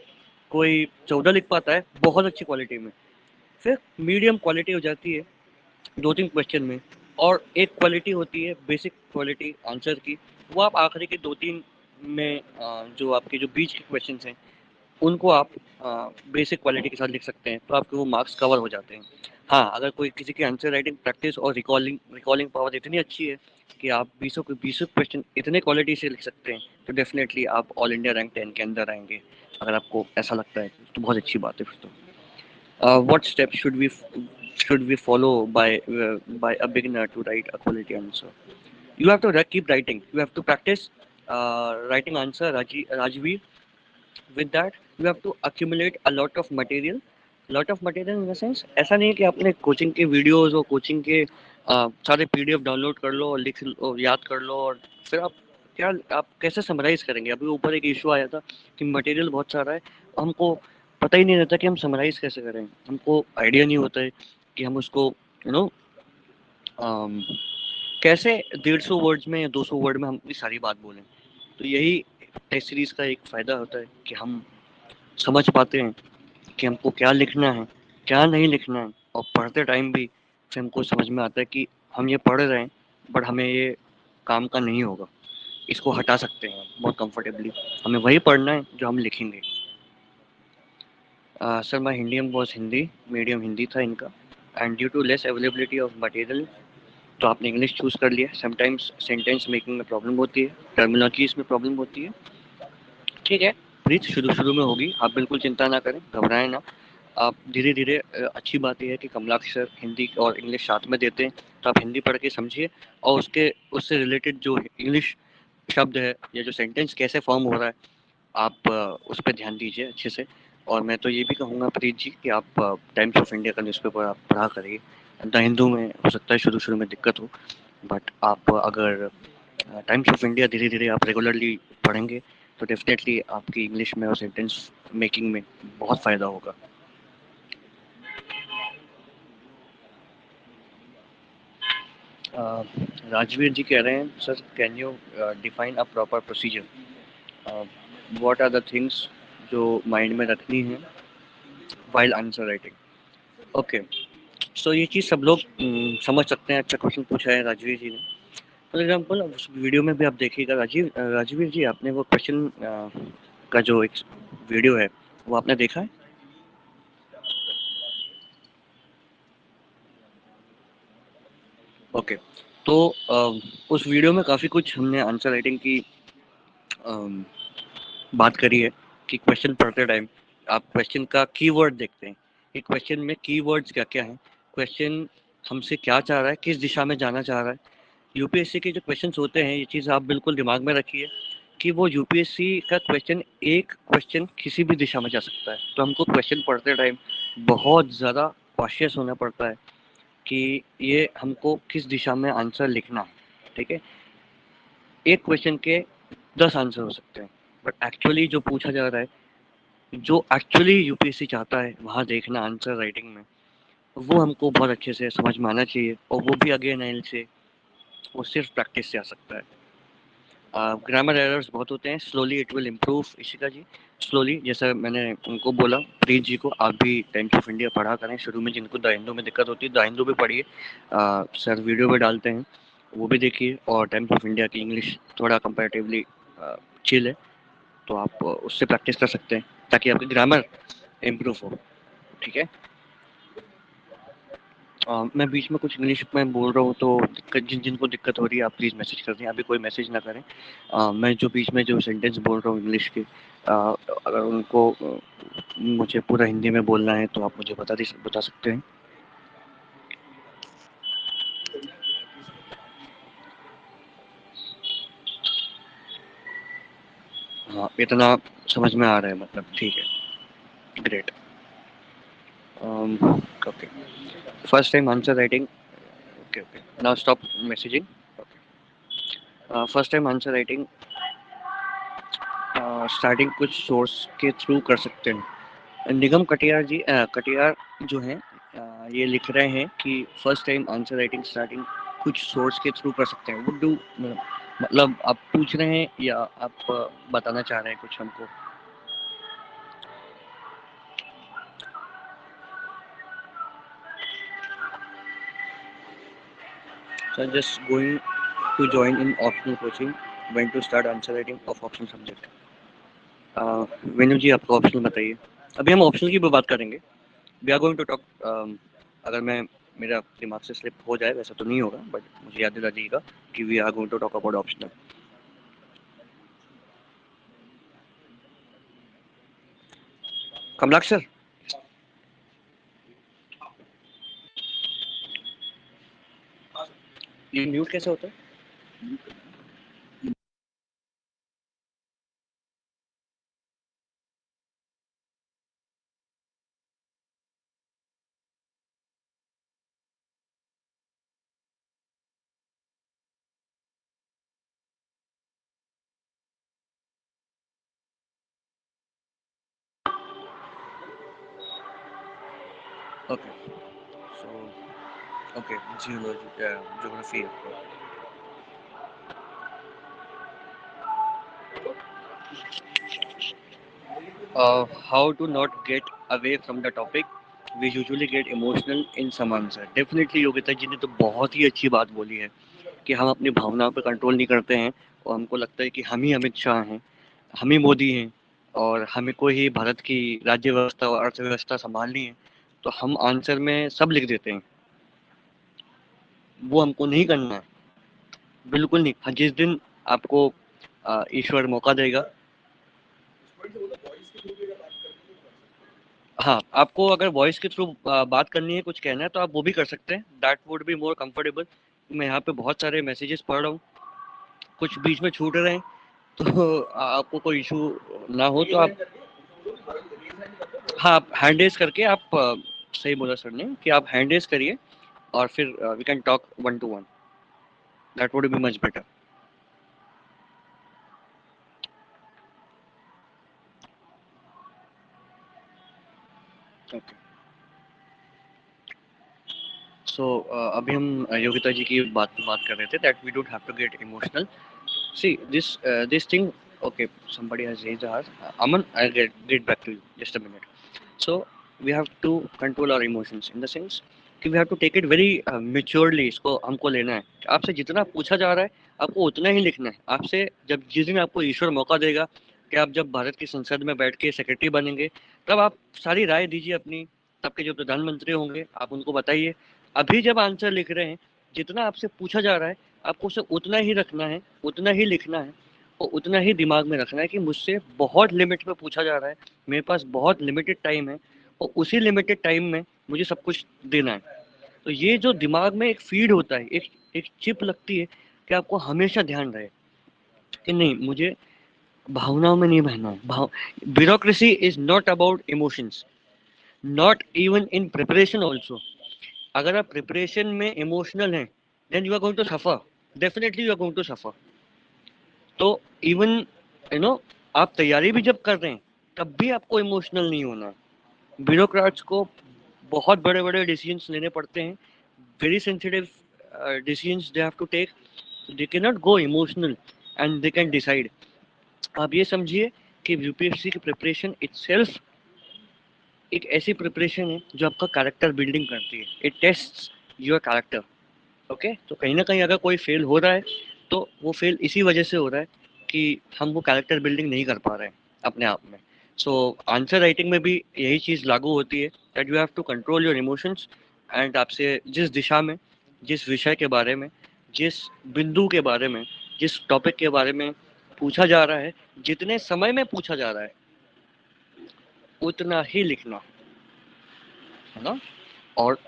कोई 14 लिख पाता है बहुत अच्छी क्वालिटी में। फिर मीडियम क्वालिटी हो जाती है 2-3 क्वेश्चन में, और एक क्वालिटी होती है बेसिक क्वालिटी आंसर की, वो आप आखिरी के 2-3 में जो आपके जो बीच के क्वेश्चन हैं उनको आप बेसिक क्वालिटी के साथ लिख सकते हैं, तो आपके वो मार्क्स कवर हो जाते हैं। हाँ, अगर कोई किसी की आंसर राइटिंग प्रैक्टिस और रिकॉलिंग पावर इतनी अच्छी है कि आप 20 के 20 क्वेश्चन इतने क्वालिटी से लिख सकते हैं, तो डेफिनेटली आप ऑल इंडिया रैंक 10 के अंदर आएंगे। अगर आपको ऐसा लगता है तो बहुत अच्छी बात है फिर तो। What steps should we follow by a beginner to write a quality answer? You have to keep writing. You have to practice writing answer, Rajvi. With that, you have to accumulate a lot of material. Lot of material in the sense, ऐसा नहीं है कि आपने coaching के videos और coaching के सारे PDF download कर लो और लिख लो, याद कर लो, और फिर आप कैसे समराइज करेंगे? अभी ऊपर एक इशू आया था कि मटेरियल बहुत सारा है, हमको पता ही नहीं रहता कि हम समराइज कैसे करें। हमको आइडिया नहीं होता है कि हम उसको यू नो कैसे 150 वर्ड्स में या 200 वर्ड में हम अपनी सारी बात बोलें। तो यही टेस्ट सीरीज का एक फ़ायदा होता है कि हम समझ पाते हैं कि हमको क्या लिखना है, क्या नहीं लिखना है, और पढ़ते टाइम भी फिर हमको समझ में आता है कि हम ये पढ़ रहे हैं बट हमें ये काम का नहीं होगा, इसको हटा सकते हैं बहुत कंफर्टेबली, हमें वही पढ़ना है जो हम लिखेंगे। Sir my Hindi was Hindi medium Hindi था इनका, and due to less availability of material तो आपने इंग्लिश चूज़ कर लिया। समटाइम्स सेंटेंस मेकिंग में प्रॉब्लम होती है, टर्मिनोलॉजीज में प्रॉब्लम होती है, ठीक है, प्लीज शुरू शुरू में होगी, आप बिल्कुल चिंता ना करें, घबराएं ना, आप धीरे धीरे अच्छी बात यह है कि कमलाक्ष सर हिंदी और इंग्लिश साथ में देते हैं, तो आप हिंदी पढ़ के समझिए और उसके उससे रिलेटेड जो इंग्लिश शब्द है या जो सेंटेंस कैसे फॉर्म हो रहा है आप उस पर ध्यान दीजिए अच्छे से। और मैं तो ये भी कहूँगा प्रीत जी कि आप टाइम्स ऑफ इंडिया का न्यूज़पेपर आप पढ़ा करिए। द हिंदू में हो सकता है शुरू शुरू में दिक्कत हो, बट आप अगर टाइम्स ऑफ इंडिया धीरे धीरे आप रेगुलरली पढ़ेंगे तो डेफिनेटली आपकी इंग्लिश में और सेंटेंस मेकिंग में बहुत फ़ायदा होगा। राजवीर जी कह रहे हैं sir can you define a proper procedure, what are the things जो माइंड में रखनी है while answer writing. Okay, so ये चीज़ सब लोग समझ सकते हैं। अच्छा क्वेश्चन पूछा है राजवीर जी ने। फॉर एग्जाम्पल उस वीडियो में भी आप देखिएगा, राजवीर जी आपने वो क्वेश्चन का जो एक वीडियो है वो आपने देखा है? ओके, तो उस वीडियो में काफ़ी कुछ हमने आंसर राइटिंग की अम, बात करी है कि क्वेश्चन पढ़ते टाइम आप क्वेश्चन का कीवर्ड देखते हैं कि क्वेश्चन में कीवर्ड्स क्या क्या हैं, क्वेश्चन हमसे क्या चाह रहा है, किस दिशा में जाना चाह रहा है। यूपीएससी के जो क्वेश्चंस होते हैं ये चीज़ आप बिल्कुल दिमाग में रखिए कि वो यूपीएससी का क्वेश्चन एक क्वेश्चन किसी भी दिशा में जा सकता है, तो हमको क्वेश्चन पढ़ते टाइम बहुत ज़्यादा कॉशियस होना पड़ता है कि ये हमको किस दिशा में आंसर लिखना है, ठीक है। एक क्वेश्चन के 10 आंसर हो सकते हैं, बट एक्चुअली जो पूछा जा रहा है, जो एक्चुअली यूपीएससी चाहता है वहाँ देखना आंसर राइटिंग में, वो हमको बहुत अच्छे से समझ में आना चाहिए, और वो भी अगेन एंड से वो सिर्फ प्रैक्टिस से आ सकता है। ग्रामर एरर्स बहुत होते हैं, slowly it will improve. Ishika ji slowly, जैसा मैंने उनको बोला प्रीत जी को, आप भी टाइम्स ऑफ इंडिया पढ़ा करें शुरू में, जिनको द हिंदू में दिक्कत होती है द हिंदू भी पढ़िए, सर वीडियो भी डालते हैं वो भी देखिए, और टाइम्स ऑफ इंडिया की इंग्लिश थोड़ा कंपेरेटिवली चिल है, तो आप उससे प्रैक्टिस कर सकते हैं ताकि आपकी ग्रामर इम्प्रूव हो, ठीक है। मैं बीच में कुछ इंग्लिश में बोल रहा हूँ तो दिक्कत, जिनको दिक्कत हो रही है आप प्लीज़ मैसेज कर दें, अभी कोई मैसेज ना करें। मैं जो बीच में जो सेंटेंस बोल रहा हूँ इंग्लिश के, अगर उनको मुझे पूरा हिंदी में बोलना है तो आप मुझे बता सकते हैं। हाँ, इतना समझ में आ रहा है मतलब, ठीक है, great. Okay, first time answer writing, okay okay, now stop messaging. First time answer writing starting कुछ सोर्स के थ्रू कर सकते हैं। निगम कटियार जी, कटियार जो हैं ये लिख रहे हैं कि first time answer writing starting कुछ सोर्स के थ्रू कर सकते हैं। वुड डू, मतलब आप पूछ रहे हैं या आप बताना चाह रहे हैं कुछ हमको? Sir just going to join in optional coaching, when to start answer writing of optional subject. Venu ji आपको ऑप्शनल बताइए, अभी हम ऑप्शनल की भी बात करेंगे, we are going to talk. अगर मैं, मेरा दिमाग से स्लिप हो जाए, वैसा तो नहीं होगा, बट मुझे याद दिला दीजिएगा कि we are going to talk about optional. Kamalaksh sir, ये म्यूट कैसे होता है? Okay, so okay, geology, geography आपका। How to not get away from the topic? We usually get emotional in some answer. Definitely Yogita ji ने तो बहुत ही अच्छी बात बोली है कि हम अपनी भावनाओं पर कंट्रोल नहीं करते हैं और हमको लगता है कि हम ही अमित शाह हैं, हम ही मोदी हैं और हमें को ही भारत की राज्य व्यवस्था और अर्थव्यवस्था संभालनी है, तो हम आंसर में सब लिख देते हैं। वो हमको नहीं करना है, बिल्कुल नहीं। हाँ, जिस दिन आपको ईश्वर मौका देगा, हाँ, आपको अगर वॉइस के थ्रू बात करनी है, कुछ कहना है, तो आप वो भी कर सकते हैं। That would be more comfortable. मैं यहाँ पे बहुत सारे मैसेजेस पढ़ रहा हूँ, कुछ बीच में छूट रहे हैं, तो आपको कोई इशू ना हो तो आप, हाँ, आप हैंड रेज करके आप सही बोला सर ने कि आप हैंड रेज करिए और फिर we can talk 1 to 1। That would be much better. Okay, so अभी हम योगिता जी की बात कर रहे थे that we don't have to get emotional. See this thing. Okay, somebody has raised a hand. Aman, I'll get back to you. Just a minute. So we have to control our emotions in the sense कि we have to take it very maturely। इसको हमको लेना है। आपसे जितना पूछा जा रहा है, आपको उतना ही लिखना है। आपसे जब जिस दिन आपको ईश्वर मौका देगा कि आप जब भारत की संसद में बैठ के सेक्रेटरी बनेंगे, तब आप सारी राय दीजिए अपनी। तब के जो प्रधानमंत्री होंगे, आप उनको बताइए। अभी जब आंसर लिख रहे हैं, जितना आपसे पूछा जा रहा है, आपको उसे उतना ही रखना है, उतना ही लिखना है और उतना ही दिमाग में रखना है कि मुझसे बहुत लिमिट में पूछा जा रहा है, मेरे पास बहुत लिमिटेड टाइम है और उसी लिमिटेड टाइम में मुझे सब कुछ देना है। तो ये जो दिमाग में एक फीड होता है, एक एक चिप लगती है कि आपको हमेशा ध्यान रहे कि नहीं, मुझे भावनाओं में नहीं बहना है। Bureaucracy is not about emotions, not even in preparation also. अगर आप प्रिपरेशन में इमोशनल हैं, then you are going to suffer, definitely you are going to suffer. तो इवन आप तैयारी भी जब कर रहे हैं, तब भी आपको इमोशनल नहीं होना है। ब्यूरोक्रेट्स को बहुत बड़े बड़े डिसीजंस लेने पड़ते हैं, very sensitive decisions they have to take. They can not go emotional and they can decide. आप ये समझिए कि यूपीएससी की प्रिपरेशन इटसेल्फ एक ऐसी प्रिपरेशन है जो आपका कैरेक्टर बिल्डिंग करती है। It tests your character. Okay, तो कहीं ना कहीं अगर कोई फेल हो रहा है, तो वो फेल इसी वजह से हो रहा है कि हम वो कैरेक्टर बिल्डिंग नहीं कर पा रहे हैं अपने आप में। सो आंसर राइटिंग में भी यही चीज़ लागू होती है that you have to control your emotions. And आपसे जिस दिशा में, जिस विषय के बारे में, जिस बिंदु के बारे में, जिस टॉपिक के बारे में पूछा जा रहा है, जितने समय में पूछा जा रहा है, उतना ही लिखना है ना। और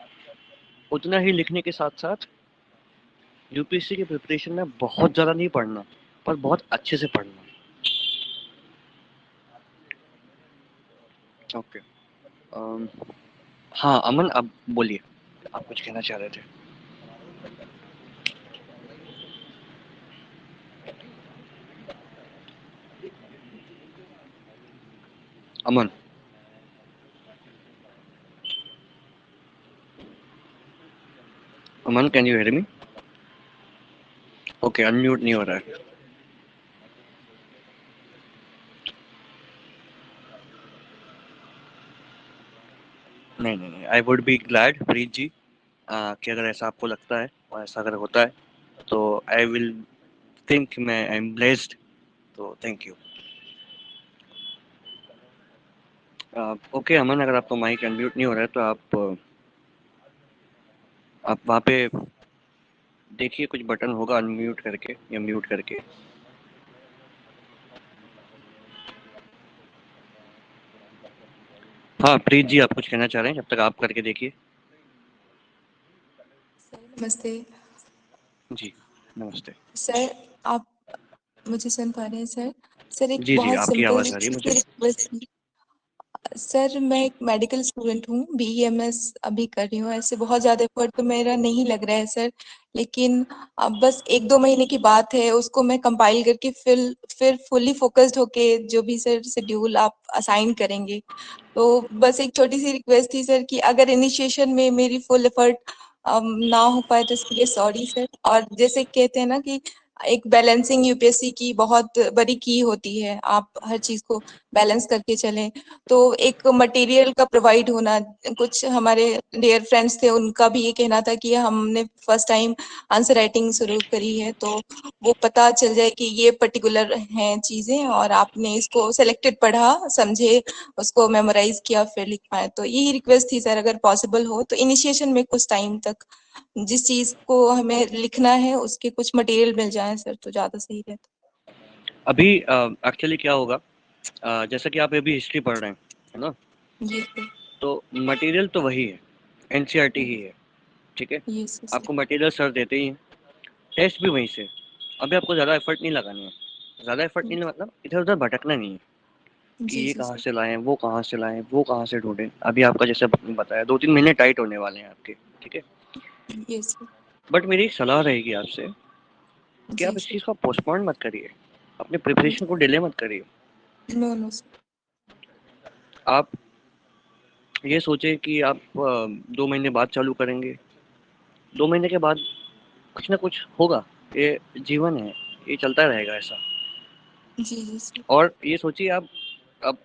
उतना ही लिखने के साथ साथ यूपीएससी की प्रिपरेशन में बहुत ज़्यादा नहीं पढ़ना, पर बहुत अच्छे से पढ़ना। ओके, हाँ अमन, अब बोलिए, आप कुछ कहना चाह रहे थे। Aman, Aman, can you hear me? Okay, unmute नहीं हो रहा है। नहीं नहीं नहीं, I would be glad Preet ji कि अगर ऐसा आपको लगता है और ऐसा अगर होता है, तो आई विल थिंक मैं आई एम ब्लेस्ड। तो थैंक यू। ओके अमन, अगर आपका माइक अनम्यूट नहीं हो रहा है, तो आप वहाँ पे देखिए, कुछ बटन होगा अनम्यूट करके या म्यूट करके। हाँ प्रीत जी, आप कुछ कहना चाह रहे हैं? जब तक आप करके देखिए। नमस्ते जी नमस्ते। सर, आप मुझे सुन पा रहे हैं सर? सर एक जी जी, बहुत आपकी सिंपल आवाज़ आ रही है मुझे। रिक्वेस्ट थी। सर मैं एक मेडिकल स्टूडेंट हूँ, बीईएमएस अभी कर रही हूँ। ऐसे बहुत ज़्यादा एफर्ट तो मेरा नहीं लग रहा है सर, लेकिन अब बस 1-2 महीने की बात है, उसको मैं कंपाइल करके फिर फुली फोकस्ड होके जो भी सर शेड्यूल आप असाइन करेंगे, तो बस एक छोटी-सी रिक्वेस्ट थी सर कि अगर इनिशिएशन में मेरी फुल एफर्ट ना हो पाए तो इसके लिए सॉरी सर। और जैसे कहते हैं ना कि एक बैलेंसिंग यूपीएससी की बहुत बड़ी की होती है, आप हर चीज को बैलेंस करके चलें। तो एक मटेरियल का प्रोवाइड होना, कुछ हमारे डियर फ्रेंड्स थे उनका भी ये कहना था कि हमने फर्स्ट टाइम आंसर राइटिंग शुरू करी है, तो वो पता चल जाए कि ये पर्टिकुलर हैं चीजें और आपने इसको सेलेक्टेड पढ़ा, समझे, उसको मेमोराइज किया, फिर लिख पाए। तो यही रिक्वेस्ट थी सर, अगर पॉसिबल हो तो इनिशिएशन में कुछ टाइम तक जिस चीज को हमें लिखना है उसके कुछ मटेरियल मिल जाए सर, तो ज्यादा सही रहता। अभी एक्चुअली क्या होगा, जैसा कि आप अभी हिस्ट्री पढ़ रहे हैं, है ना, जी सर। तो मटेरियल तो वही है, एनसीईआरटी ही है, ठीक है। ये सर। आपको मटेरियल सर देते ही हैं, टेस्ट भी वहीं से। अभी आपको ज़्यादा एफर्ट नहीं लगानी है, ज़्यादा एफर्ट नहीं मतलब इधर उधर भटकना नहीं है कि जी ये जी कहाँ सर। से लाएं, वो कहाँ से लाएं, वो कहाँ से ढूंढें। अभी आपका जैसे बताया 2-3 महीने टाइट होने वाले हैं आपके, ठीक है। ये सर। बट मेरी एक सलाह रहेगी आपसे कि आप जी इस सर। चीज़ को पोस्टपोन मत करिए, अपने प्रिपरेशन को डिले मत करिए। No no sir. आप ये सोचें कि आप 2 महीने बाद चालू करेंगे, 2 महीने के बाद कुछ ना कुछ होगा। ये जीवन है, ये चलता रहेगा ऐसा। जी जी सर। और ये सोचिए आप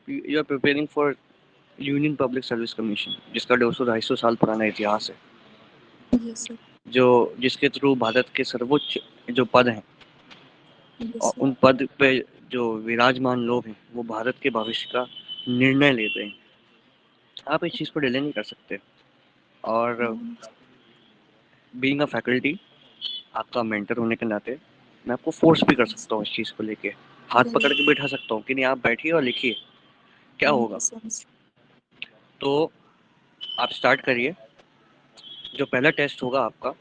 you are preparing for union public service commission, जिसका 200-250 साल पुराना इतिहास है, ये सर। जो जिसके थ्रू भारत के सर्वोच्च जो पद हैं ये और सर। उन पद पे जो विराजमान लोग हैं वो भारत के भविष्य का निर्णय लेते हैं। आप इस चीज़ को डिले नहीं कर सकते। और बीइंग अ फैकल्टी, आपका मेंटर होने के नाते मैं आपको फोर्स भी कर सकता हूँ इस चीज़ को लेके, हाथ पकड़ के बैठा सकता हूँ कि नहीं आप बैठिए और लिखिए, क्या थैंक होगा। You so much. तो आप स्टार्ट करिए। जो पहला टेस्ट होगा आपका,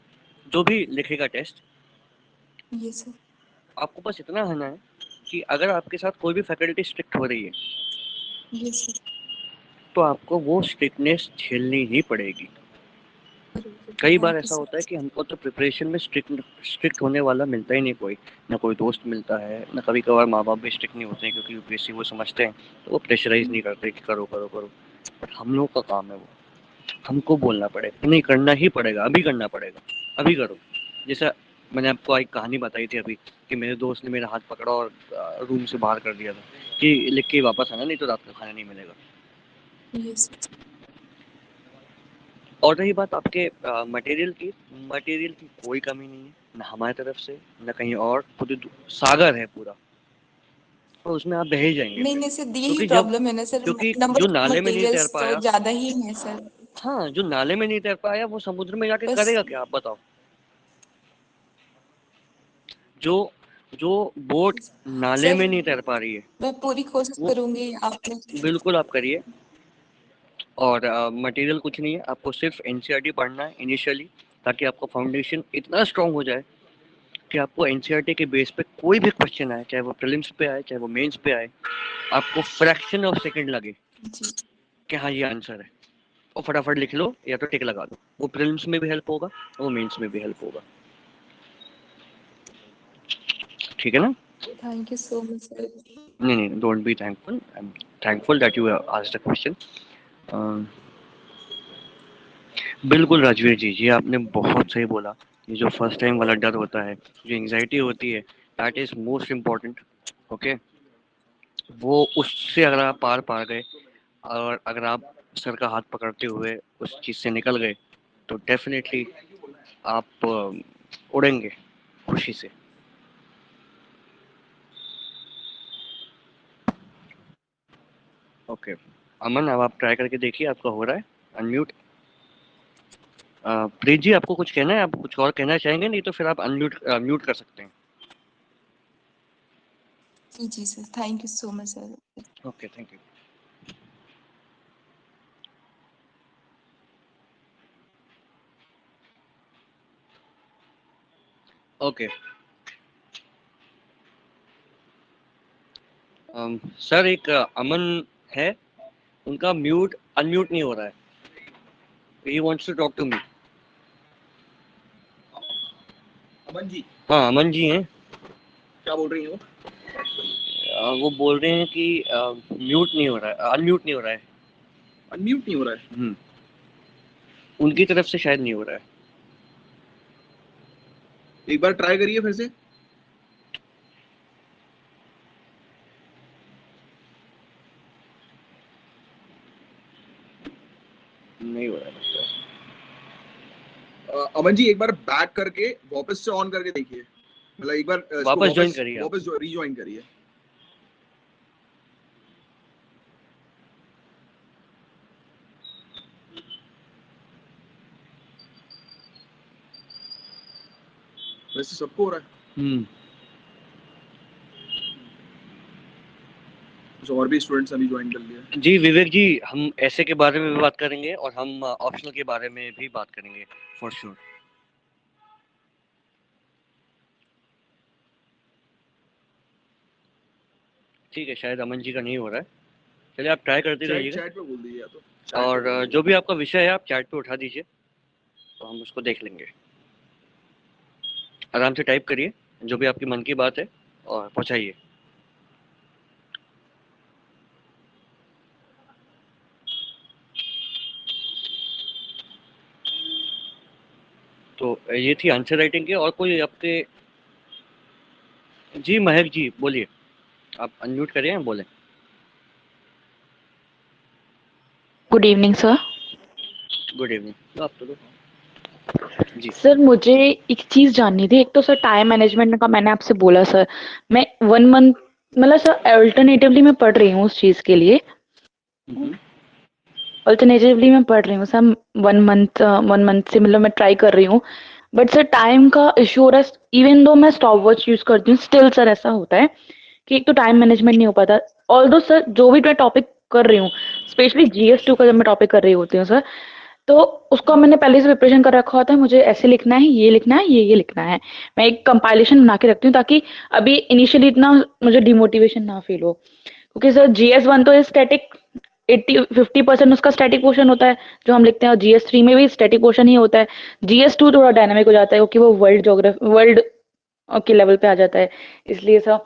जो भी लिखेगा टेस्ट, ये सर। आपको बस इतना कहना है कि अगर आपके साथ कोई भी फैकल्टी स्ट्रिक्ट हो रही है ये सर। तो आपको वो स्ट्रिक्टनेस झेलनी ही पड़ेगी। कई बार थैंक यू ऐसा सो होता है मच। कि हमको तो प्रिपरेशन में स्ट्रिक्ट होने वाला मिलता ही नहीं कोई, ना कोई दोस्त मिलता है, ना कभी कभार माँ बाप भी स्ट्रिक्ट नहीं होते हैं क्योंकि यूपीएससी वो समझते हैं, तो वो प्रेशराइज नहीं करते कि करो करो करो। बट हम लोग का काम है वो, हमको बोलना पड़ेगा, नहीं करना ही पड़ेगा, अभी करना पड़ेगा, अभी करो। जैसा मैंने आपको एक कहानी बताई थी अभी कि मेरे दोस्त ने मेरा हाथ पकड़ा और रूम से बाहर कर दिया था कि लिख के वापस आना, नहीं तो रात का खाना नहीं मिलेगा। ये सर। और रही बात आपके मटेरियल की कोई कमी नहीं है, ना हमारी तरफ से ना कहीं और। पूरी सागर है पूरा, और उसमें आप बह ही जाएंगे नहीं फिर। नहीं सर, यही क्योंकि जब प्रॉब्लम है ना सर, क्योंकि नंबर जो ऑफ नाले में नहीं तैर मटेरियल्स तो पाया, ज्यादा ही है सर। हाँ, जो नाले में नहीं तैर पाया वो समुद्र में जाके बस करेगा क्या, आप बताओ। जो जो बोट नाले सर, में नहीं तैर पा रही है मैं पूरी कोशिश वो, करूंगी आपने। बिल्कुल आप करिए। और मटेरियल कुछ नहीं है, आपको सिर्फ एनसीईआरटी पढ़ना है इनिशियली, ताकि आपका फाउंडेशन इतना स्ट्रांग हो जाए कि आपको एनसीईआरटी के बेस पे कोई भी क्वेश्चन आए, चाहे वो प्रीलिम्स पे आए चाहे वो मेंस पे आए, आपको फ्रैक्शन ऑफ सेकंड लगे जी कि हाँ ये आंसर है, और फटाफट लिख लो या तो टिक लगा दो। वो प्रीलिम्स में भी हेल्प होगा, वो मेंस में भी हेल्प होगा, ठीक है ना। Thank you so much sir. नहीं नहीं, don't be thankful, I am thankful that you asked the question. बिल्कुल राजवीर जी, ये आपने बहुत सही बोला। ये जो फर्स्ट टाइम वाला डर होता है, जो एंजाइटी होती है, that is most important. Okay, वो उससे अगर आप पार पा गए और अगर आप सर का हाथ पकड़ते हुए उस चीज़ से निकल गए तो डेफिनेटली आप उड़ेंगे खुशी से। ओके अमन, अब आप ट्राई करके देखिए आपका हो रहा है अनम्यूट। प्रीत जी, आपको कुछ कहना है, आप कुछ और कहना चाहेंगे, नहीं तो फिर आप अनम्यूट म्यूट कर सकते हैं। जी जी sir, thank you so much sir. Okay, thank you. Okay sir, एक अमन है, उनका म्यूट अनम्यूट नहीं हो रहा है, he wants to talk to me. Aman ji हाँ, अमन जी हैं। क्या बोल रही हो? वो बोल रहे हैं कि म्यूट नहीं हो रहा है, अनम्यूट नहीं हो रहा है। अनम्यूट नहीं हो रहा है? उनकी तरफ से शायद नहीं हो रहा है। एक बार ट्राई करिए फिर से। नहीं हो रहा है लगता है। अमन जी एक बार बैक करके वापस से ऑन करके देखिए, मतलब एक बार इसको वापस ज्वाइन करिए आप। वापस रीजॉइन करिए। वैसे सबको हो रहा है, कुछ और भी स्टूडेंट्स अभी ज्वाइन कर लिया। जी विवेक जी, हम ऐसे के बारे में भी बात करेंगे और हम ऑप्शनल के बारे में भी बात करेंगे फॉर श्योर। ठीक है, शायद अमन जी का नहीं हो रहा है, चलिए आप ट्राई करते रहिएगा। चैट पे बोल दीजिए या तो और जो भी आपका विषय है आप चैट पे उठा दीजिए, तो हम उसको देख लेंगे। आराम से टाइप करिए जो भी आपके मन की बात है और पहुंचाइए। तो ये थी आंसर राइटिंग की। और कोई आपके? जी महक जी बोलिए, आप अनम्यूट करिए, बोलें। Good evening sir. Good evening. तो आप तो दो जी। सर मुझे एक चीज जाननी थी। एक तो सर टाइम मैनेजमेंट का मैंने आपसे बोला सर, मैं 1 मंथ मतलब सर अल्टरनेटिवली मैं पढ़ रही हूँ उस चीज के लिए। अल्टरनेटिवली मैं पढ़ रही हूँ सर, 1 मंथ से मतलब मैं ट्राई कर रही हूँ, बट सर टाइम का इशू हो रहा है। इवन दो मैं स्टॉप वॉच यूज करती हूँ स्टिल सर ऐसा होता है कि एक तो टाइम मैनेजमेंट नहीं हो पाता। ऑल्दो सर जो भी मैं टॉपिक कर रही हूँ, स्पेशली GS2 का जब मैं टॉपिक कर रही होती हूँ सर, तो उसका मैंने पहले से प्रिपरेशन कर रखा होता है, मुझे ऐसे लिखना है, ये लिखना है, ये लिखना है। मैं एक कंपाइलेशन बना के रखती हूँ ताकि अभी इनिशियली इतना मुझे डिमोटिवेशन ना फील हो, क्योंकि सर GS1 तो स्टैटिक 50% उसका स्टैटिक पोर्शन होता है जो हम लिखते हैं, और GS3 में भी स्टैटिक पोर्शन ही होता है। GS2 थोड़ा डायनामिक हो जाता है क्योंकि वो वर्ल्ड के लेवल पे आ जाता है, इसलिए सर।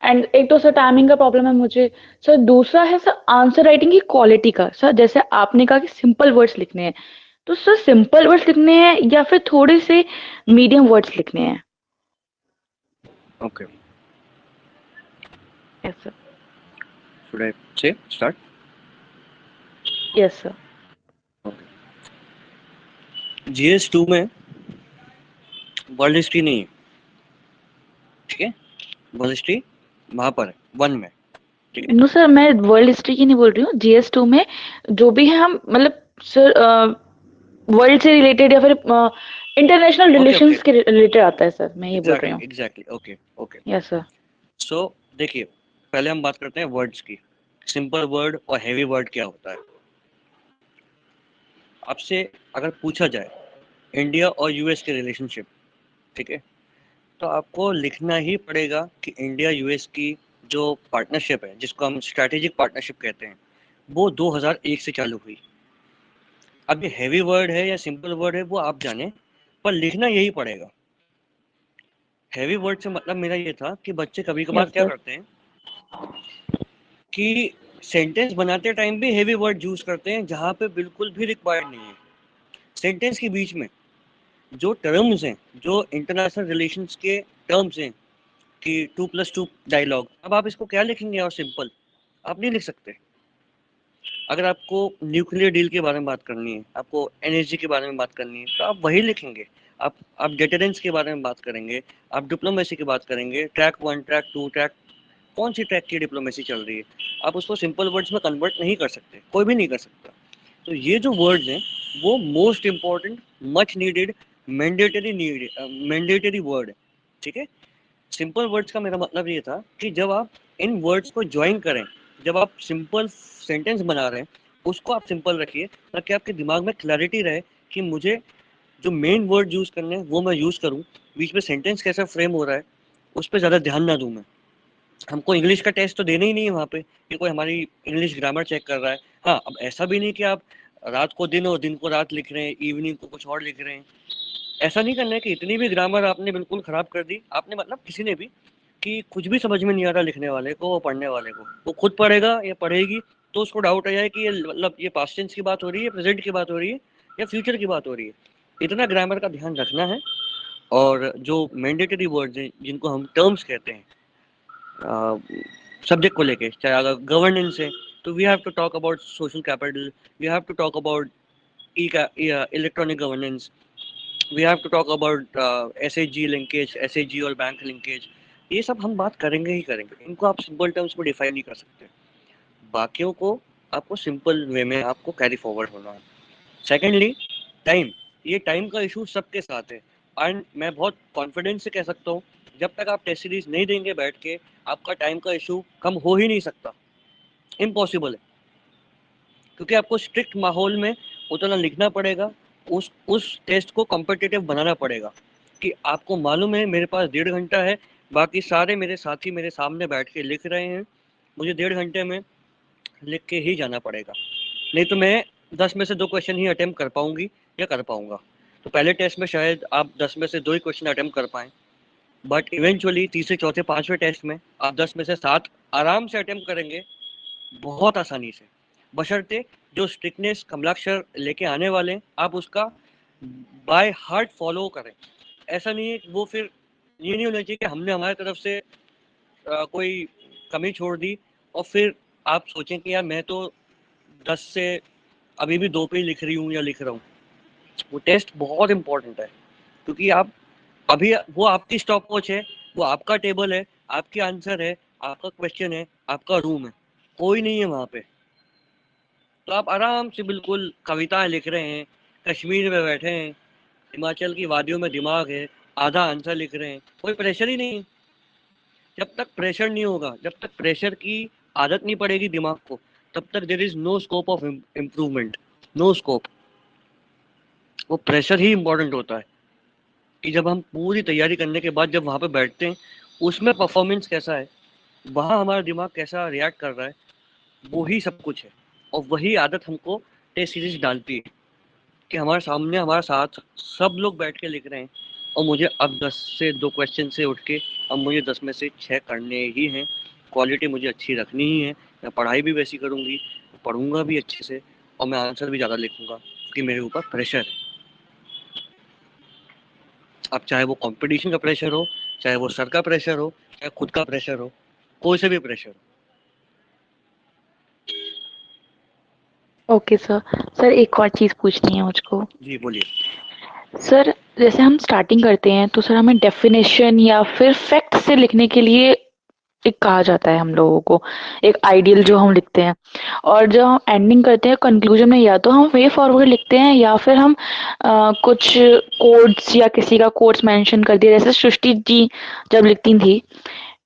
एंड एक तो सर टाइमिंग का प्रॉब्लम है मुझे सर। दूसरा है सर आंसर राइटिंग की क्वालिटी का। सर जैसे आपने कहा कि सिंपल वर्ड्स लिखने हैं, तो सर सिंपल वर्ड्स लिखने हैं या फिर थोड़े से मीडियम वर्ड्स लिखने हैं? Okay, yes sir. Should I से स्टार्ट? Yes sir. GS2 में वर्ल्ड हिस्ट्री नहीं है, ठीक है? वर्ल्ड हिस्ट्री वहां पर है 1 में, ठीक है? नो सर, मैं वर्ल्ड हिस्ट्री की नहीं बोल रही हूँ। GS2 में जो भी है हम मतलब सर वर्ल्ड से रिलेटेड या फिर इंटरनेशनल ओके ओके, रिलेशंस के रिलेटेड आता है सर, मैं ये बोल रही हूँ। Exactly, okay okay. Yes sir. So देखिए, पहले हम बात करते हैं वर्ड्स की। सिंपल वर्ड और हैवी वर्ड क्या होता है। आपसे अगर पूछा जाए इंडिया और US के रिलेशनशिप, ठीक है, तो आपको लिखना ही पड़ेगा कि इंडिया US की जो पार्टनरशिप है, जिसको हम स्ट्रैटेजिक पार्टनरशिप कहते हैं, वो 2001 से चालू हुई। अब ये हैवी वर्ड है या सिंपल वर्ड है वो आप जाने, पर लिखना यही पड़ेगा। हैवी वर्ड से मतलब मेरा ये था कि बच्चे कभी कभार यस क्या सर। करते हैं कि सेंटेंस बनाते टाइम भी हैवी वर्ड यूज करते हैं जहाँ पे बिल्कुल भी रिक्वायर्ड नहीं है। सेंटेंस के बीच में जो टर्म्स हैं, जो इंटरनेशनल रिलेशंस के टर्म्स हैं कि 2+2 डायलॉग, अब आप इसको क्या लिखेंगे? और सिंपल आप नहीं लिख सकते। अगर आपको न्यूक्लियर डील के बारे में बात करनी है, आपको एनर्जी के बारे में बात करनी है, तो आप वही लिखेंगे। आप डेटरेंस के बारे में बात करेंगे, आप डिप्लोमेसी की बात करेंगे, ट्रैक 1, ट्रैक 2, ट्रैक कौन सी ट्रैक की डिप्लोमेसी चल रही है, आप उसको सिंपल वर्ड्स में कन्वर्ट नहीं कर सकते, कोई भी नहीं कर सकता। तो ये जो वर्ड्स हैं वो most important, much needed, mandatory word है, ठीक है? सिंपल वर्ड्स का मेरा मतलब ये था कि जब आप इन वर्ड्स को ज्वाइन करें, जब आप सिंपल सेंटेंस बना रहे हैं, उसको आप सिंपल रखिए ताकि आपके दिमाग में क्लैरिटी रहे कि मुझे जो मेन वर्ड यूज़ करने हैं वो मैं यूज़ करूँ, बीच में सेंटेंस कैसा फ्रेम हो रहा है उस पर ज़्यादा ध्यान ना दूँ मैं। हमको इंग्लिश का टेस्ट तो देना ही नहीं है वहाँ पे कि कोई हमारी इंग्लिश ग्रामर चेक कर रहा है। हाँ, अब ऐसा भी नहीं कि आप रात को दिन और दिन को रात लिख रहे हैं, इवनिंग को कुछ और लिख रहे हैं। ऐसा नहीं करना है कि इतनी भी ग्रामर आपने बिल्कुल ख़राब कर दी, आपने मतलब किसी ने भी, कि कुछ भी समझ में नहीं आ रहा लिखने वाले को, वो पढ़ने वाले को, वो खुद पढ़ेगा या पढ़ेगी तो उसको डाउट आ जाए कि ये मतलब ये पास्ट टेंस की बात हो रही है, प्रेजेंट की बात हो रही है या फ्यूचर की बात हो रही है। इतना ग्रामर का ध्यान रखना है। और जो मैंडेटरी वर्ड्स हैं जिनको हम टर्म्स कहते हैं सब्जेक्ट को लेके, चाहे अगर गवर्नेंस है तो we have to talk about social capital, we have to talk about electronic governance. We have to talk about SHG linkage, SHG और बैंक लिंकेज. ये सब हम बात करेंगे ही करेंगे. इनको आप सिंपल टर्म्स में डिफाइन नहीं कर सकते. बाकियों को आपको सिंपल वे में आपको कैरी फॉरवर्ड होना है. Secondly, time. ये टाइम का इशू सबके साथ है. एंड मैं बहुत कॉन्फिडेंस से कह सकता हूँ, जब तक आप टेस्ट सीरीज नहीं देंगे बैठ के, आपका टाइम का इशू कम हो ही नहीं सकता. इम्पॉसिबल है. क्योंकि आपको स्ट्रिक्ट माहौल में उतना लिखना पड़ेगा, उस टेस्ट को कॉम्पिटिटिव बनाना पड़ेगा कि आपको मालूम है मेरे पास 1.5 घंटा है, बाकी सारे मेरे साथी मेरे सामने बैठ के लिख रहे हैं, मुझे 1.5 घंटे में लिख के ही जाना पड़ेगा. नहीं तो मैं 10 में से 2 क्वेश्चन ही अटेम्प्ट कर पाऊंगी या कर पाऊंगा. तो पहले टेस्ट में शायद आप 10 में से 2 ही क्वेश्चन अटेम्प्ट कर पाएँ, बट इवेंचुअली तीसरे चौथे पाँचवें टेस्ट में आप 10 में से 7 आराम से अटेम्प्ट करेंगे, बहुत आसानी से. बशर्ते जो स्ट्रिक्टनेस कमलाक्षर लेके आने वाले हैं, आप उसका बाय हार्ट फॉलो करें. ऐसा नहीं है कि वो फिर ये नहीं होना चाहिए कि हमने हमारी तरफ से कोई कमी छोड़ दी और फिर आप सोचें कि यार मैं तो 10 से अभी भी 2 पे ही लिख रही हूँ या लिख रहा हूँ. वो टेस्ट बहुत इंपॉर्टेंट है, क्योंकि आप अभी वो आपकी स्टॉप वॉच है, वो आपका टेबल है, आपकी आंसर है, आपका क्वेश्चन है, आपका रूम है, कोई नहीं है वहाँ पे. तो आप आराम से बिल्कुल कविताएं लिख रहे हैं, कश्मीर में बैठे हैं, हिमाचल की वादियों में दिमाग है, आधा आंसर लिख रहे हैं, कोई प्रेशर ही नहीं है. जब तक प्रेशर नहीं होगा, जब तक प्रेशर की आदत नहीं पड़ेगी दिमाग को, तब तक there is no scope of improvement, no scope. वो प्रेशर ही इम्पोर्टेंट होता है कि जब हम पूरी तैयारी करने के बाद जब वहाँ पे बैठते हैं, उसमें परफॉर्मेंस कैसा है, वहाँ हमारा दिमाग कैसा रिएक्ट कर रहा है, वो ही सब कुछ है. और वही आदत हमको टेस्ट सीरीज डालती है कि हमारे सामने हमारे साथ सब लोग बैठ के लिख रहे हैं, और मुझे अब 10 से 2 क्वेश्चन से उठ के अब मुझे 10 में से 6 करने ही हैं. क्वालिटी मुझे अच्छी रखनी ही है. मैं पढ़ाई भी वैसी करूँगी, पढ़ूंगा भी अच्छे से, और मैं आंसर भी ज़्यादा लिखूंगा, क्योंकि मेरे ऊपर प्रेशर है. अब चाहे वो कंपटीशन का प्रेशर हो, चाहे वो सर का प्रेशर हो, चाहे खुद का प्रेशर हो, कोई से भी प्रेशर हो. Okay sir. सर एक और चीज़ पूछनी है मुझको. जी बोलिए. सर जैसे हम स्टार्टिंग करते हैं तो सर हमें डेफिनेशन या फिर फैक्ट से लिखने के लिए एक कहा जाता है हम लोगों को, एक आइडियल जो हम लिखते हैं, और जब हम एंडिंग करते हैं कंक्लूजन में या तो हम वे फॉरवर्ड लिखते हैं या फिर हम कुछ कोड्स या किसी का कोड्स मेंशन कर दिया. जैसे सृष्टि जी जब लिखती थी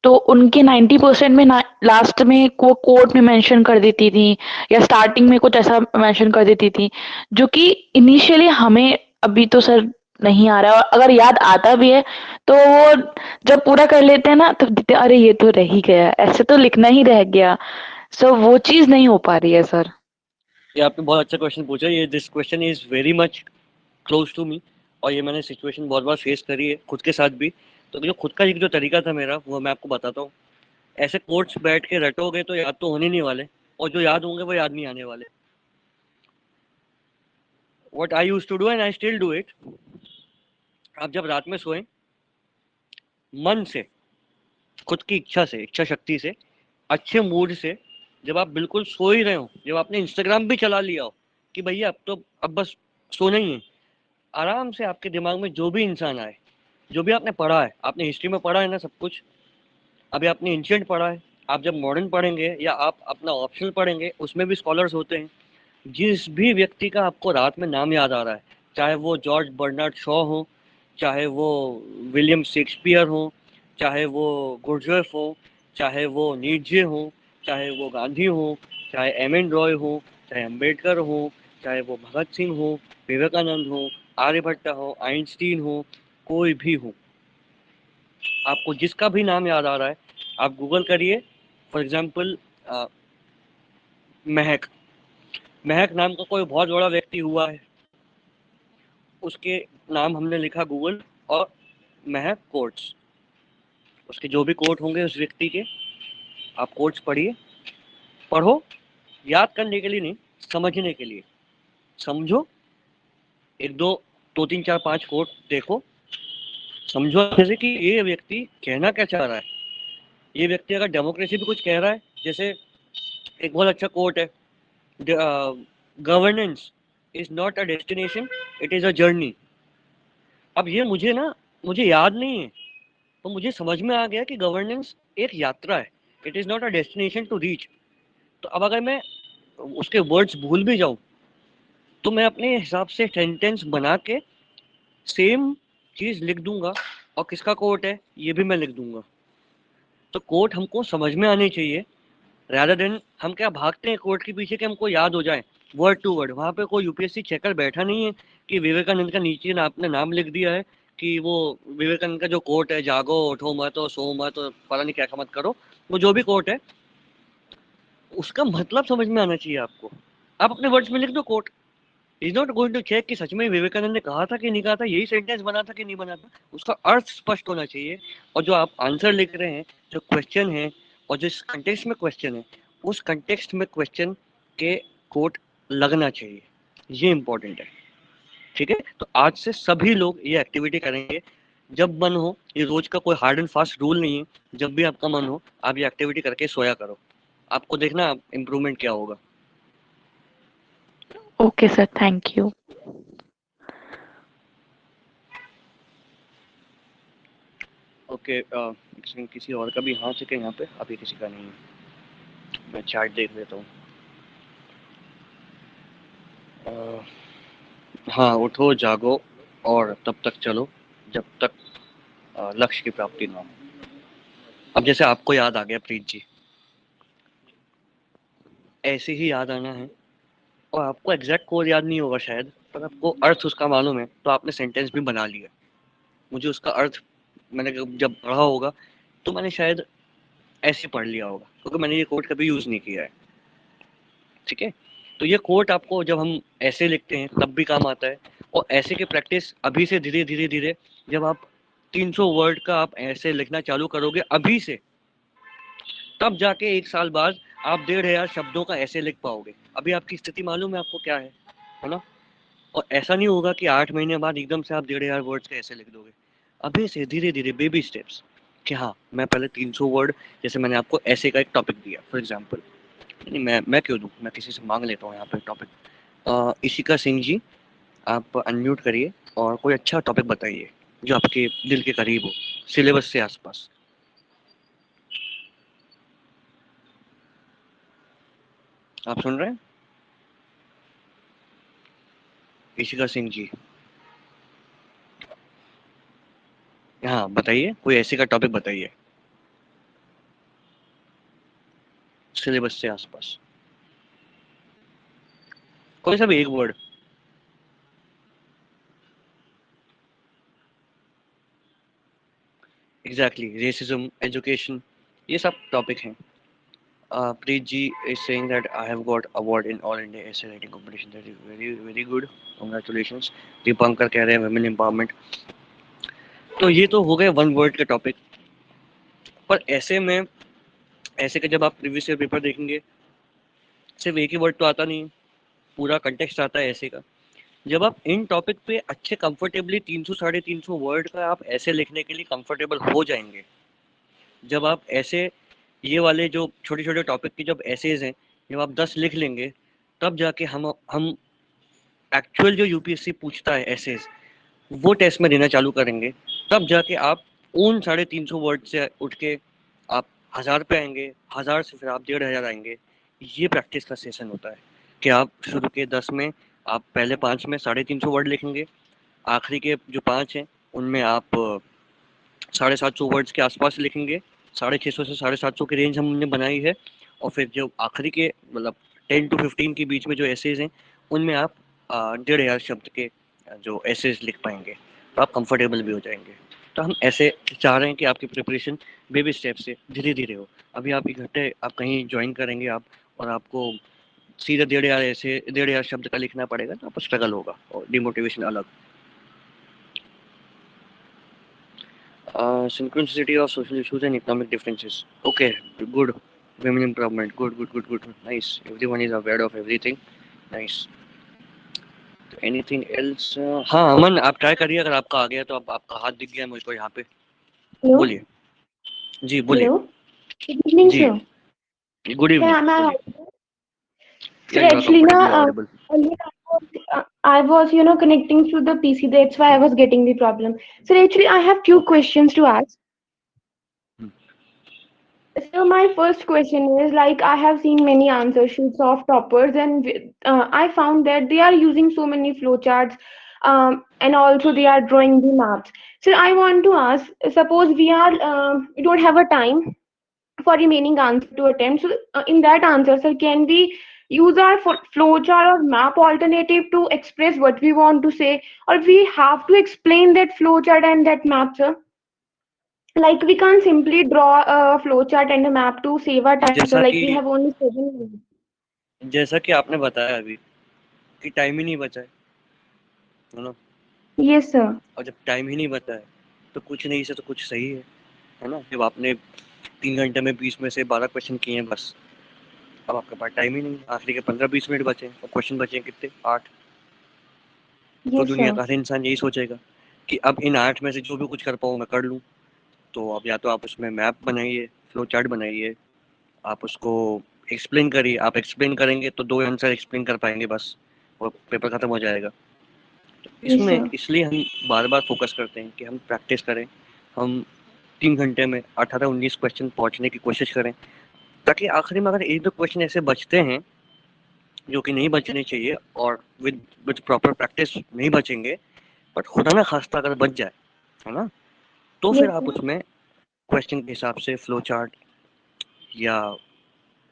तो उनके 90% में लास्ट में वो कोड में मेंशन कर देती थी या स्टार्टिंग में कुछ ऐसा मेंशन कर देती थी, जो कि इनिशियली हमें अभी तो सर नहीं आ रहा है, और अगर याद आता भी है तो वो जब पूरा कर लेते हैं ना तब दिखते हैं, अरे ये तो रह ही गया, ऐसे तो लिखना ही रह गया. सो वो चीज नहीं हो पा रही है सर. ये आपने बहुत अच्छा क्वेश्चन पूछा. ये this question is very much close to me, और ये मैंने सिचुएशन बहुत बार फेस करी है खुद के साथ भी. तो जो खुद का एक जो तरीका था मेरा, वो मैं आपको बताता हूँ. ऐसे कोट्स बैठ के रटोगे तो याद तो होने नहीं वाले, और जो याद होंगे वो याद नहीं आने वाले. What I used to do and I still do it. आप जब रात में सोएं, मन से, खुद की इच्छा से, इच्छा शक्ति से, अच्छे मूड से, जब आप बिल्कुल सो ही रहे हो, जब आपने इंस्टाग्राम भी चला लिया हो कि भैया अब बस सोना ही है, आराम से आपके दिमाग में जो भी इंसान आए, जो भी आपने पढ़ा है, आपने हिस्ट्री में पढ़ा है ना सब कुछ, अभी आपने एंशिएंट पढ़ा है, आप जब मॉडर्न पढ़ेंगे या आप अपना ऑप्शनल पढ़ेंगे, उसमें भी स्कॉलर्स होते हैं. जिस भी व्यक्ति का आपको रात में नाम याद आ रहा है, चाहे वो जॉर्ज बर्नार्ड शॉ हो, चाहे वो विलियम शेक्सपियर हो, चाहे वो गुरजेफ हो, चाहे वो नीटजे हो, चाहे वो गांधी हो, चाहे एम एन रॉय हो, चाहे अम्बेडकर हो, चाहे वो भगत सिंह हो, विवेकानंद हो, आर्यभट्ट हो, आइंस्टीन हो, कोई भी हो, आपको जिसका भी नाम याद आ रहा है, आप गूगल करिए. फॉर एग्जाम्पल महक महक नाम का कोई बहुत बड़ा व्यक्ति हुआ है, उसके नाम हमने लिखा गूगल, और महक कोट्स, उसके जो भी कोट होंगे उस व्यक्ति के, आप कोट्स पढ़िए. पढ़ो याद करने के लिए नहीं, समझने के लिए. समझो, 1 2 2 3 4 5 कोट देखो, समझो जैसे कि ये व्यक्ति कहना क्या चाह रहा है. ये व्यक्ति अगर डेमोक्रेसी भी कुछ कह रहा है, जैसे एक बहुत अच्छा कोट है, governance is not a destination, it is a journey. अब ये मुझे याद नहीं है, तो मुझे समझ में आ गया कि गवर्नेंस एक यात्रा है, it is not a destination to reach. तो अब अगर मैं उसके वर्ड्स भूल भी जाऊं तो मैं अपने हिसाब से सेंटेंस बना के सेम चीज लिख दूंगा, और किसका कोट है ये भी मैं लिख दूंगा। तो कोट हमको समझ में आनी चाहिए, rather देन हम क्या भागते हैं कोर्ट के पीछे कि हमको याद हो जाए वर्ड टू वर्ड। वहाँ पे कोई यूपीएससी चेकर बैठा नहीं है कि विवेकानंद का नीचे आपने नाम लिख दिया है कि वो विवेकानंद का जो कोट है, जागो उठो मत और सो मत और पता नहीं क्या क्या मत करो, वो जो भी कोट है उसका मतलब समझ में आना चाहिए आपको। आप अपने वर्ड्स में लिख दो quote, is not going to check कि सच में विवेकानंद ने कहा था कि नहीं कहा था, यही सेंटेंस बना था कि नहीं बना था। उसका अर्थ स्पष्ट होना चाहिए, और जो आप आंसर लिख रहे हैं, जो क्वेश्चन है और जिस कंटेक्स्ट में क्वेश्चन है, उस कंटेक्स्ट में क्वेश्चन के कोट लगना चाहिए, ये इंपॉर्टेंट है। ठीक है, तो आज से सभी लोग ये एक्टिविटी करेंगे जब मन हो। ये रोज का कोई हार्ड एंड फास्ट रूल नहीं है, जब भी आपका मन हो आप ये एक्टिविटी करके सोया करो, आपको देखना इम्प्रूवमेंट क्या होगा। Okay sir, thank you. Okay, किसी और का भी हाथ है क्या यहाँ पे? अभी किसी का नहीं है, मैं चार्ट देख लेता हूँ। हाँ, उठो जागो और तब तक चलो जब तक लक्ष्य की प्राप्ति ना हो। अब जैसे आपको याद आ गया प्रीत जी, ऐसे ही याद आना है, और आपको एग्जैक्ट कोड याद नहीं होगा शायद, पर आपको अर्थ उसका मालूम है, तो आपने सेंटेंस भी बना लिया। मुझे उसका अर्थ मैंने जब पढ़ा होगा तो मैंने शायद ऐसे पढ़ लिया होगा, क्योंकि मैंने ये कोड कभी यूज नहीं किया है। ठीक है, तो ये कोट आपको जब हम ऐसे लिखते हैं तब भी काम आता है, और ऐसे की प्रैक्टिस अभी से धीरे धीरे धीरे, जब आप 300 वर्ड का आप ऐसे लिखना चालू करोगे अभी से, तब जाके 1 साल बाद आप 1500 शब्दों का ऐसे लिख पाओगे। अभी आपकी स्थिति मालूम है आपको क्या है ना? और ऐसा नहीं होगा कि 8 महीने बाद एकदम से आप 1500 वर्ड्स का ऐसे लिख दोगे। अभी से धीरे धीरे बेबी स्टेप्स, कि हाँ मैं पहले 300 वर्ड, जैसे मैंने आपको ऐसे का एक टॉपिक दिया फॉर एग्जाम्पल, नहीं मैं क्यों दूँ, मैं किसी से मांग लेता हूँ यहाँ पे टॉपिक। इशिका सिंह जी, आप अनम्यूट करिए और कोई अच्छा टॉपिक बताइए जो आपके दिल के करीब हो, सिलेबस से आसपास। आप सुन रहे हैं इशिका सिंह जी? हाँ बताइए, कोई ऐसे का टॉपिक बताइए सिलेबस से आसपास, कोई सा भी एक वर्ड। एग्जैक्टली, रेसिज्म, एजुकेशन, ये सब टॉपिक हैं। Preet ji is saying that I have got award in All India Essay Writing Competition. That is very very good. Congratulations. Dipankar कह रहे हैं women empowerment. तो ये तो हो गए वन वर्ड के टॉपिक, पर ऐसे में ऐसे का जब आप प्रीवियस ईयर पेपर देखेंगे, सिर्फ एक ही वर्ड तो आता नहीं, पूरा कंटेक्स्ट आता है ऐसे का। जब आप इन टॉपिक पे अच्छे कंफर्टेबली 300 350 वर्ड का आप ऐसे लिखने के लिए कंफर्टेबल हो जाएंगे, जब आप ऐसे ये वाले जो छोटे छोटे टॉपिक के जब ऐसेज हैं, जब आप 10 लिख लेंगे, तब जाके हम एक्चुअल जो यूपीएससी पूछता है ऐसेज, वो टेस्ट में देना चालू करेंगे। तब जाके आप उन 350 वर्ड से उठ के आप 1000 पे आएंगे, 1000 से फिर आप 1500 आएंगे। ये प्रैक्टिस का सेशन होता है कि आप शुरू के 10 में, आप पहले 5 में 350 वर्ड लिखेंगे, आखिरी के जो 5 हैं उनमें आप 750 वर्ड्स के आसपास लिखेंगे। 650 से 750 की रेंज हमने बनाई है, और फिर जो आखिरी के मतलब 10 to 15 के बीच में जो एसेज हैं, उनमें आप 1500 शब्द के जो एसेज लिख पाएंगे, तो आप कंफर्टेबल भी हो जाएंगे। तो हम ऐसे चाह रहे हैं कि आपकी प्रिपरेशन बेबी स्टेप से धीरे धीरे हो। अभी आप इकट्ठे आप कहीं ज्वाइन करेंगे आप, और आपको सीधे 1500 ऐसे 1500 शब्द का लिखना पड़ेगा, तो आपको स्ट्रगल होगा और डिमोटिवेशन अलग। Synchronicity of social issues and economic differences. Okay, good. Women empowerment. Good. Nice. Everyone is aware of everything. Nice. Anything else? हाँ अमन, आप ट्राई करिए, अगर आपका आ गया तो आप, आपका हाथ दिख गया मुझको यहाँ पे। हेलो बोलिए जी, बोलिए हेलो गुड इवनिंग जी। सर। Good sir evening. मैं सर एक्चुअली ना Audible. earlier I was, connecting to the PC. That's why I was getting the problem. So actually, I have few Okay. questions to ask. Hmm. So my first question is like I have seen many answer sheets of toppers, and I found that they are using so many flowcharts, and also they are drawing the maps. So I want to ask, suppose we don't have a time for remaining answer to attempt. So in that answer, sir, can we use our flowchart or map alternative to express what we want to say, or we have to explain that flowchart and that map, sir? Like we can't simply draw a flowchart and a map to save our time. So जैसा like कि we have only 7 minutes. जैसा कि आपने बताया अभी कि time ही नहीं बचा है ना? Yes, sir. और जब टाइम ही नहीं बचा है तो कुछ नहीं से तो कुछ सही है ना? जब आपने 3 घंटे में 20 में से 12 क्वेश्चन किए हैं बस, अब आपके पास टाइम ही नहीं, आखिरी के 15-20 मिनट बचे हैं और क्वेश्चन बचे हैं कितने? 8। तो Yes, दुनिया sir. का हर इंसान यही सोचेगा कि अब इन 8 में से जो भी कुछ कर पाऊँ मैं कर लूँ। तो अब या तो आप उसमें मैप बनाइए, फ्लो चार्ट बनाइए, आप उसको एक्सप्लेन करिए। आप एक्सप्लेन करेंगे तो 2 आंसर एक्सप्लेन कर पाएँगे बस और पेपर खत्म हो जाएगा। तो Yes, इसमें sir. इसलिए हम बार-बार फोकस करते हैं कि हम प्रैक्टिस करें। हम 3 घंटे में 18-19 क्वेश्चन पहुँचने की कोशिश करें, ताकि आखिरी में अगर 1-2 क्वेश्चन ऐसे बचते हैं जो कि नहीं बचने चाहिए और विद प्रॉपर प्रैक्टिस नहीं बचेंगे, बट खुदा ना खास्ता अगर बच जाए, है ना? तो Yes, फिर आप sir. उसमें क्वेश्चन के हिसाब से फ्लो चार्ट या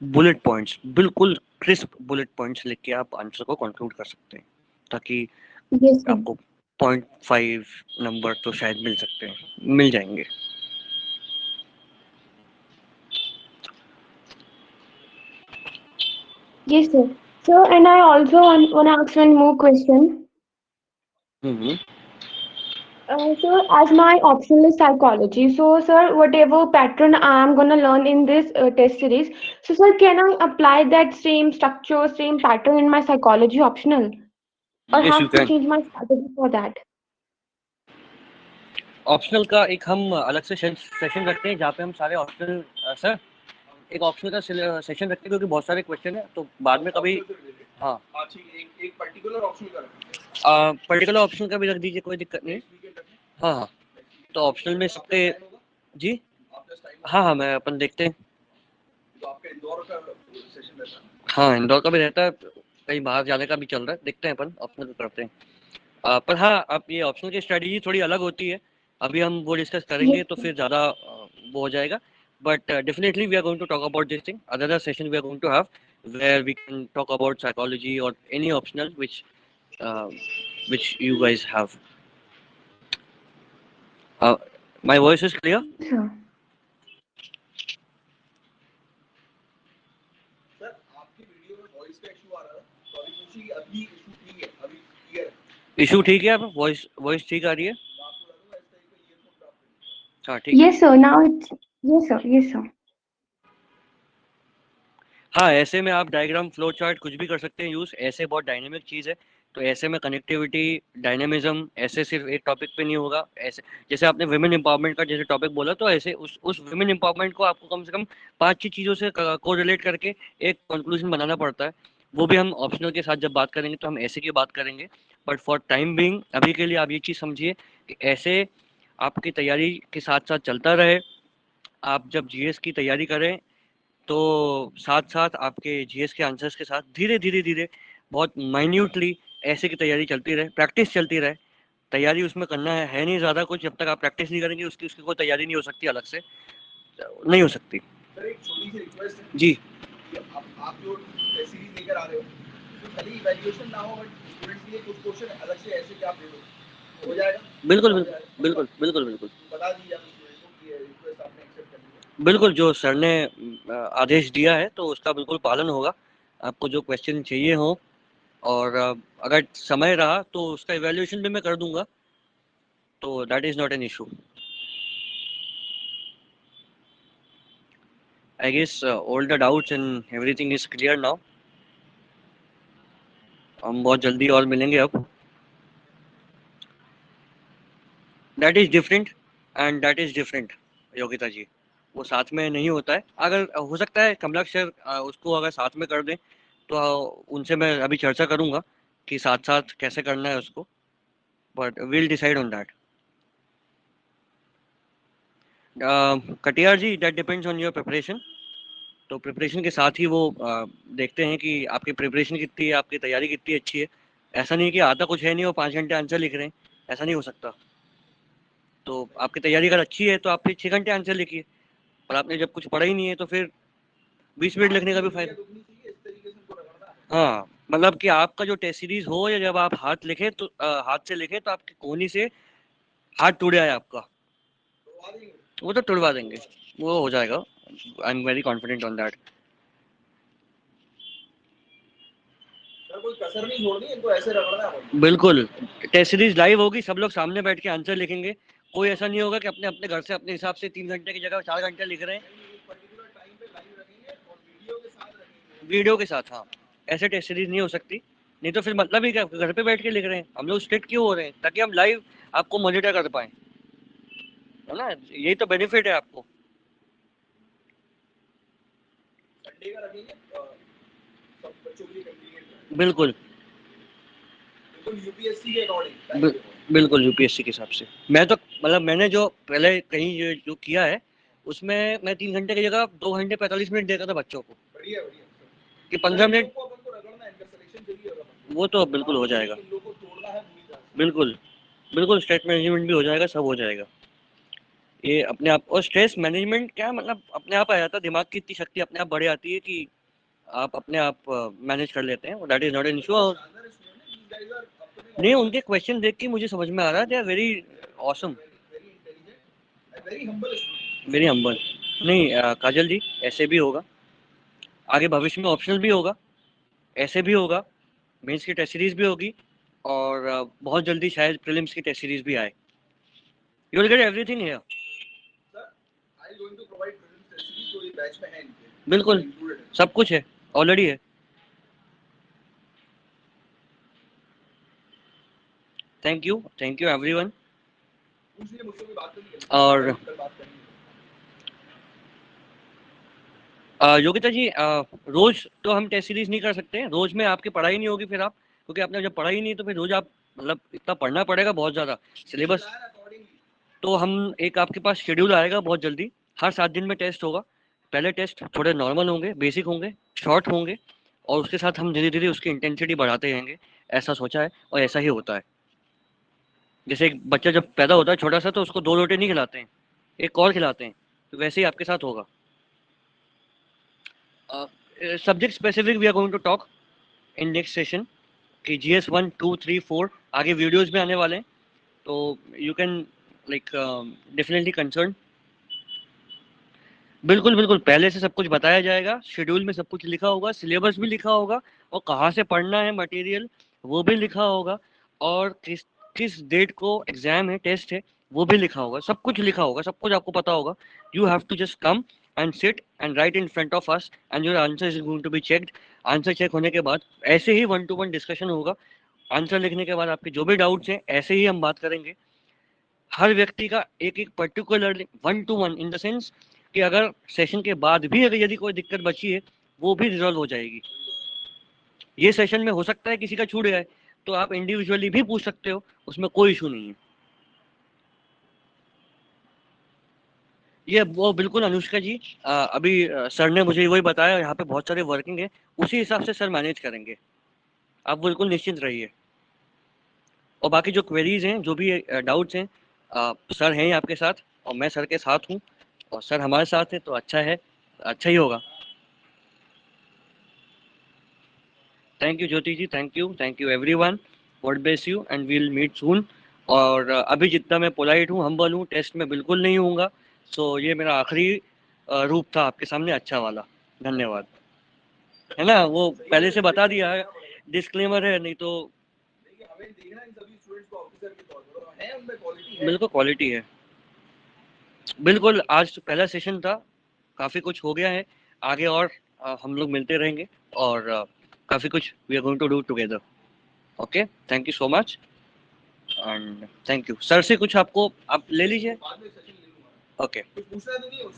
बुलेट पॉइंट्स, बिल्कुल क्रिस्प बुलेट पॉइंट्स लिख के आप आंसर को कंक्लूड कर सकते हैं, ताकि Yes, sir. आपको 0.5 नंबर तो शायद मिल सकते हैं, मिल जाएंगे। Yes, sir. So, and I also want to ask one more question. Hmm. So, as my optional is psychology, so sir, whatever pattern I am gonna learn in this test series, so sir, can I apply that same structure, same pattern in my psychology optional, or yes you have to can. change my strategy for that? Optional का एक हम अलग से session रखते हैं जहाँ पे हम सारे ऑप्शनल सर एक ऑप्शनल का सेशन रखते हैं, क्योंकि बहुत सारे क्वेश्चन है तो बाद में कभी। हाँ, एक पर्टिकुलर ऑप्शन का रखेंगे। पर्टिकुलर ऑप्शन का भी रख दीजिए, कोई दिक्कत नहीं। हाँ हाँ, तो ऑप्शनल में सबके जी हाँ हाँ, मैं अपन देखते हैं। तो आपका इंदौर का सेशन रहता है? हाँ, इंदौर का भी रहता है, कहीं बाहर जाने का भी चल रहा है, देखते हैं अपन ऑप्शनल करते हैं। पर हाँ, आप ये ऑप्शनल की स्ट्रेटजी थोड़ी अलग होती है, अभी हम वो डिस्कस करेंगे Yes, तो sir. फिर ज़्यादा वो हो जाएगा। But definitely we are going to talk about this thing, other session we are going to have where we can talk about psychology और any optional which you guys have. My voice is clear? Sure. Sir आपकी video में voice का issue आ रहा है, तो अभी पूछिए अभी इशू ठीक है, अभी क्लियर है? इशू ठीक है, अब वॉइस ठीक आ रही है? मैं आपको लगा इस टाइप का ईयरफोन प्राप्त करिए। हाँ ठीक है। Yes, sir. Now it's yes, sir. Yes, sir. हाँ, ऐसे में आप डायग्राम, फ्लो चार्ट कुछ भी कर सकते हैं यूज़, ऐसे बहुत डायनेमिक चीज़ है, तो ऐसे में कनेक्टिविटी, डायनेमिज्म ऐसे सिर्फ एक टॉपिक पे नहीं होगा। ऐसे जैसे आपने वुमेन एम्पावरमेंट का जैसे टॉपिक बोला, तो ऐसे उस वुमेन एम्पावरमेंट को आपको कम से कम 5-6 चीज़ों से कोरिलेट करके एक कंक्लूजन बनाना पड़ता है। वो भी हम ऑप्शनल के साथ जब बात करेंगे तो हम ऐसे की बात करेंगे, बट फॉर टाइम बीइंग अभी के लिए आप ये चीज़ समझिए कि ऐसे आपकी तैयारी के साथ-साथ चलता रहे। आप जब जीएस की तैयारी करें तो साथ-साथ आपके जीएस के आंसर्स के साथ धीरे-धीरे बहुत माइन्यूटली ऐसे की तैयारी चलती रहे, प्रैक्टिस चलती रहे। तैयारी उसमें करना है नहीं ज़्यादा कुछ, जब तक आप प्रैक्टिस नहीं करेंगे उसकी उसकी कोई तैयारी नहीं हो सकती अलग से, नहीं हो सकती। सर एक छोटी सी रिक्वेस्ट है जी। कि आप जो टेस्ट सीरीज लेकर आ रहे हो, तो खाली इवैल्यूएशन ना हो, बट स्टूडेंट्स के लिए कुछ क्वेश्चन अलग से ऐसे कि आप दे दो, हो जाएगा? बिल्कुल, हो बिल्कुल, जाएगा? बिल्कुल, बिल्कुल, बिल्कुल। बता दीजिए आप स्टूडेंट्स को कि ये रिक्वेस्ट आपने एक्सेप्ट कर ली है। बिल्कुल, जो सर ने आदेश दिया है तो उसका बिल्कुल पालन होगा। आपको जो क्वेश्चन चाहिए हो और अगर समय रहा तो उसका इवैल्यूएशन भी मैं कर दूँगा, तो that is not an issue. I guess all the doubts and everything is clear now. हम बहुत जल्दी और मिलेंगे अब। That is different and that is different, Yogita जी। वो साथ में नहीं होता है। अगर हो सकता है कमलाक्ष सर उसको अगर साथ में कर दें तो उनसे मैं अभी चर्चा करूँगा कि साथ साथ कैसे करना है उसको, but will decide on that. Katiyar ji, that depends on your preparation. तो प्रिपरेशन के साथ ही वो देखते हैं कि आपकी प्रिपरेशन कितनी है, आपकी तैयारी कितनी अच्छी है। ऐसा नहीं है कि आता कुछ है नहीं और 5 घंटे आंसर लिख रहे हैं, ऐसा नहीं हो सकता। तो आपकी तैयारी अगर अच्छी है तो आप फिर 6 घंटे आंसर लिखिए, और आपने जब कुछ पढ़ा ही नहीं है तो फिर 20 मिनट लिखने का भी फायदा। हाँ, मतलब कि आपका जो टेस्ट सीरीज हो या जब आप हाथ लिखे तो हाथ से लिखे तो आपकी कोहनी से हाथ टूट जाए आपका, वो तो टुड़वा देंगे, वो हो जाएगा। I am very confident on that. कोई कसर नहीं छोड़नी, इनको ऐसे रगड़ना है। बिल्कुल, टेस्ट सीरीज लाइव होगी, सब लोग सामने बैठ के आंसर लिखेंगे। कोई ऐसा नहीं होगा कि अपने अपने घर से अपने हिसाब से 3 घंटे की जगह 4 घंटे लिख रहे हैं। वीडियो के साथ, हाँ, ऐसे टेस्ट सीरीज नहीं हो सकती। नहीं तो फिर मतलब ही क्या, घर पे बैठ के लिख रहे हैं हम लोग, स्ट्रिक्ट क्यों हो रहे हैं? ताकि हम लाइव आपको मॉनिटर कर पाए, है ना, यही तो बेनिफिट है आपको। संडे का रखेंगे सब बच्चों के लिए कन्वीनियंट, बिल्कुल बिल्कुल यूपीएससी के अकॉर्डिंग। बिल्कुल यूपीएससी के हिसाब से। मैं तो मतलब मैंने जो पहले कहीं जो किया है उसमें मैं 3 घंटे की जगह 2 घंटे 45 मिनट देता था बच्चों को, बढ़िया बढ़िया कि 15 मिनट, को अपन को रगड़ना है, इनका सिलेक्शन चाहिए होगा, वो तो बिल्कुल हो जाएगा। इन लोगों को तोड़ना है पूरी तरह से। बिल्कुल बिल्कुल, स्ट्रेस मैनेजमेंट भी हो जाएगा, सब हो जाएगा ये अपने आप। और स्ट्रेस मैनेजमेंट क्या मतलब अपने आप आ जाता है, दिमाग की इतनी शक्ति अपने आप बढ़ जाती है कि आप अपने आप मैनेज कर लेते हैं, that is not an issue. नहीं, उनके क्वेश्चन देख के मुझे समझ में आ रहा है, they are very awesome, very humble. नहीं काजल जी, ऐसे भी होगा, आगे भविष्य में ऑप्शनल भी होगा, ऐसे भी होगा, मेंस की टेस्ट सीरीज भी होगी, और बहुत जल्दी शायद प्रीलिम्स की टेस्ट सीरीज भी आए। You will get everything here. बिल्कुल, सब कुछ है, ऑलरेडी है। Thank you everyone. और योगिता जी, रोज तो हम टेस्ट सीरीज नहीं कर सकते, रोज में आपकी पढ़ाई नहीं होगी फिर आप, क्योंकि आपने जब पढ़ाई नहीं तो फिर रोज आप मतलब इतना पढ़ना पड़ेगा बहुत ज़्यादा सिलेबस। तो हम एक आपके पास शेड्यूल आएगा बहुत जल्दी, हर 7 दिन में टेस्ट होगा। पहले टेस्ट थोड़े नॉर्मल होंगे, बेसिक होंगे, शॉर्ट होंगे, और उसके साथ हम धीरे धीरे उसकी इंटेंसिटी बढ़ाते रहेंगे, ऐसा सोचा है और ऐसा ही होता है। जैसे एक बच्चा जब पैदा होता है छोटा सा, तो उसको 2 रोटी नहीं खिलाते हैं, एक और खिलाते हैं, तो वैसे ही आपके साथ होगा। Subject specific we are going to talk in next session कि GS 1, 2, 3, 4 आगे वीडियोस में आने वाले हैं, तो you can like definitely concern. बिल्कुल बिल्कुल, पहले से सब कुछ बताया जाएगा, शेड्यूल में सब कुछ लिखा होगा, सिलेबस भी लिखा होगा, और कहाँ से पढ़ना है मटेरियल वो भी लिखा होगा, और किस किस डेट को एग्जाम है, टेस्ट है, वो भी लिखा होगा, सब कुछ लिखा होगा, सब कुछ आपको पता होगा। You have to just come and sit and write in front of us and your answer is going to be checked. Answer check होने के बाद ऐसे ही 1-to-1 डिस्कशन होगा। आंसर लिखने के बाद आपके जो भी डाउट्स हैं ऐसे ही हम बात करेंगे। हर व्यक्ति का एक एक particular 1-to-1 in the sense कि अगर सेशन के बाद भी अगर यदि कोई दिक्कत बची है वो भी रिजॉल्व हो जाएगी। ये सेशन में हो सकता है किसी का छूट जाए, तो आप इंडिविजुअली भी पूछ सकते हो, उसमें कोई इशू नहीं है। ये वो बिल्कुल अनुष्का जी, अभी सर ने मुझे वही बताया, यहाँ पे बहुत सारे वर्किंग है, उसी हिसाब से सर मैनेज करेंगे, आप बिल्कुल निश्चिंत रहिए। और बाकी जो क्वेरीज हैं, जो भी डाउट्स हैं, सर हैं आपके साथ और मैं सर के साथ हूँ, और सर हमारे साथ है तो अच्छा है, अच्छा ही होगा। Thank you Jyoti ji, thank you everyone, God bless you and we will meet soon. और अभी जितना मैं पोलाइट हूँ, हम्बल हूँ, टेस्ट में बिल्कुल नहीं हूँगा, सो ये मेरा आखिरी रूप था आपके सामने, अच्छा वाला। धन्यवाद, है ना, वो पहले से बता दिया है, डिस्क्लेमर है, नहीं तो बिल्कुल क्वालिटी है। बिल्कुल, आज तो पहला सेशन था, काफ़ी कुछ हो गया है, आगे और हम लोग मिलते रहेंगे, और काफ़ी कुछ we are going to do together. Okay, thank you so much and thank you. Sir से कुछ आपको आप ले लीजिए। ओके,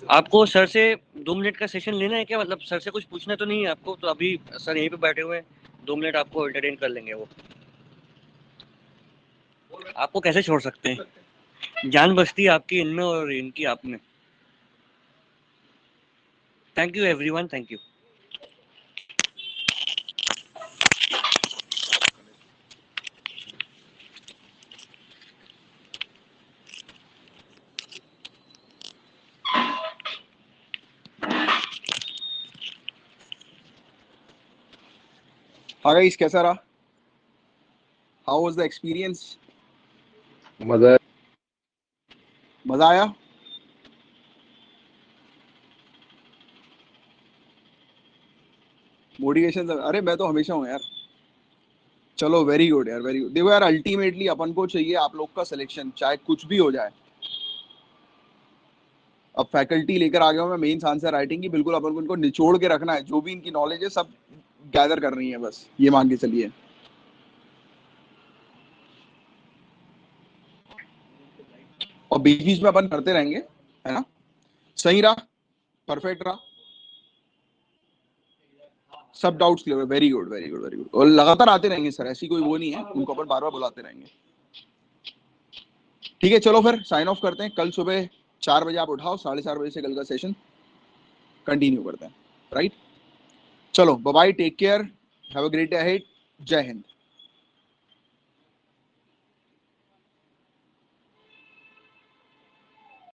आपको सर से 2 मिनट का सेशन लेना है क्या? मतलब सर से कुछ पूछना तो नहीं है आपको? तो अभी सर यहीं पे बैठे हुए हैं, 2 मिनट आपको एंटरटेन कर लेंगे वो। आपको कैसे छोड़ सकते हैं? जान बसती है आपकी इनमें और इनकी आप में। Thank you everyone, thank you. हाँ गाइस, कैसा रहा? How was the experience? मजा मजा आया? मोटिवेशन? अरे मैं तो हमेशा हूँ यार। चलो वेरी गुड यार, वेरी गुड। देखो यार, अल्टीमेटली अपन को चाहिए आप लोग का सिलेक्शन, चाहे कुछ भी हो जाए। अब फैकल्टी लेकर आ गया हूँ मैं मेंस आंसर राइटिंग की, बिल्कुल अपन को इनको निचोड़ के रखना है। जो भी इनकी नॉलेज है सब गैदर कर रही है, बस ये मान के चलिए। और बीच बीच में अपन करते रहेंगे, है ना? सही रहा? परफेक्ट रहा? सब doubts clear? Very good, very good, very good. और लगातार आते रहेंगे सर, ऐसी कोई वो नहीं है, उनको अपन बार बार बुलाते रहेंगे। ठीक है, चलो फिर साइन ऑफ करते हैं। कल सुबह 4 बजे आप उठाओ, 4:30 बजे से कल का सेशन कंटिन्यू करते हैं, राइट? चलो bye bye, take care, have a great day ahead. जय हिंद।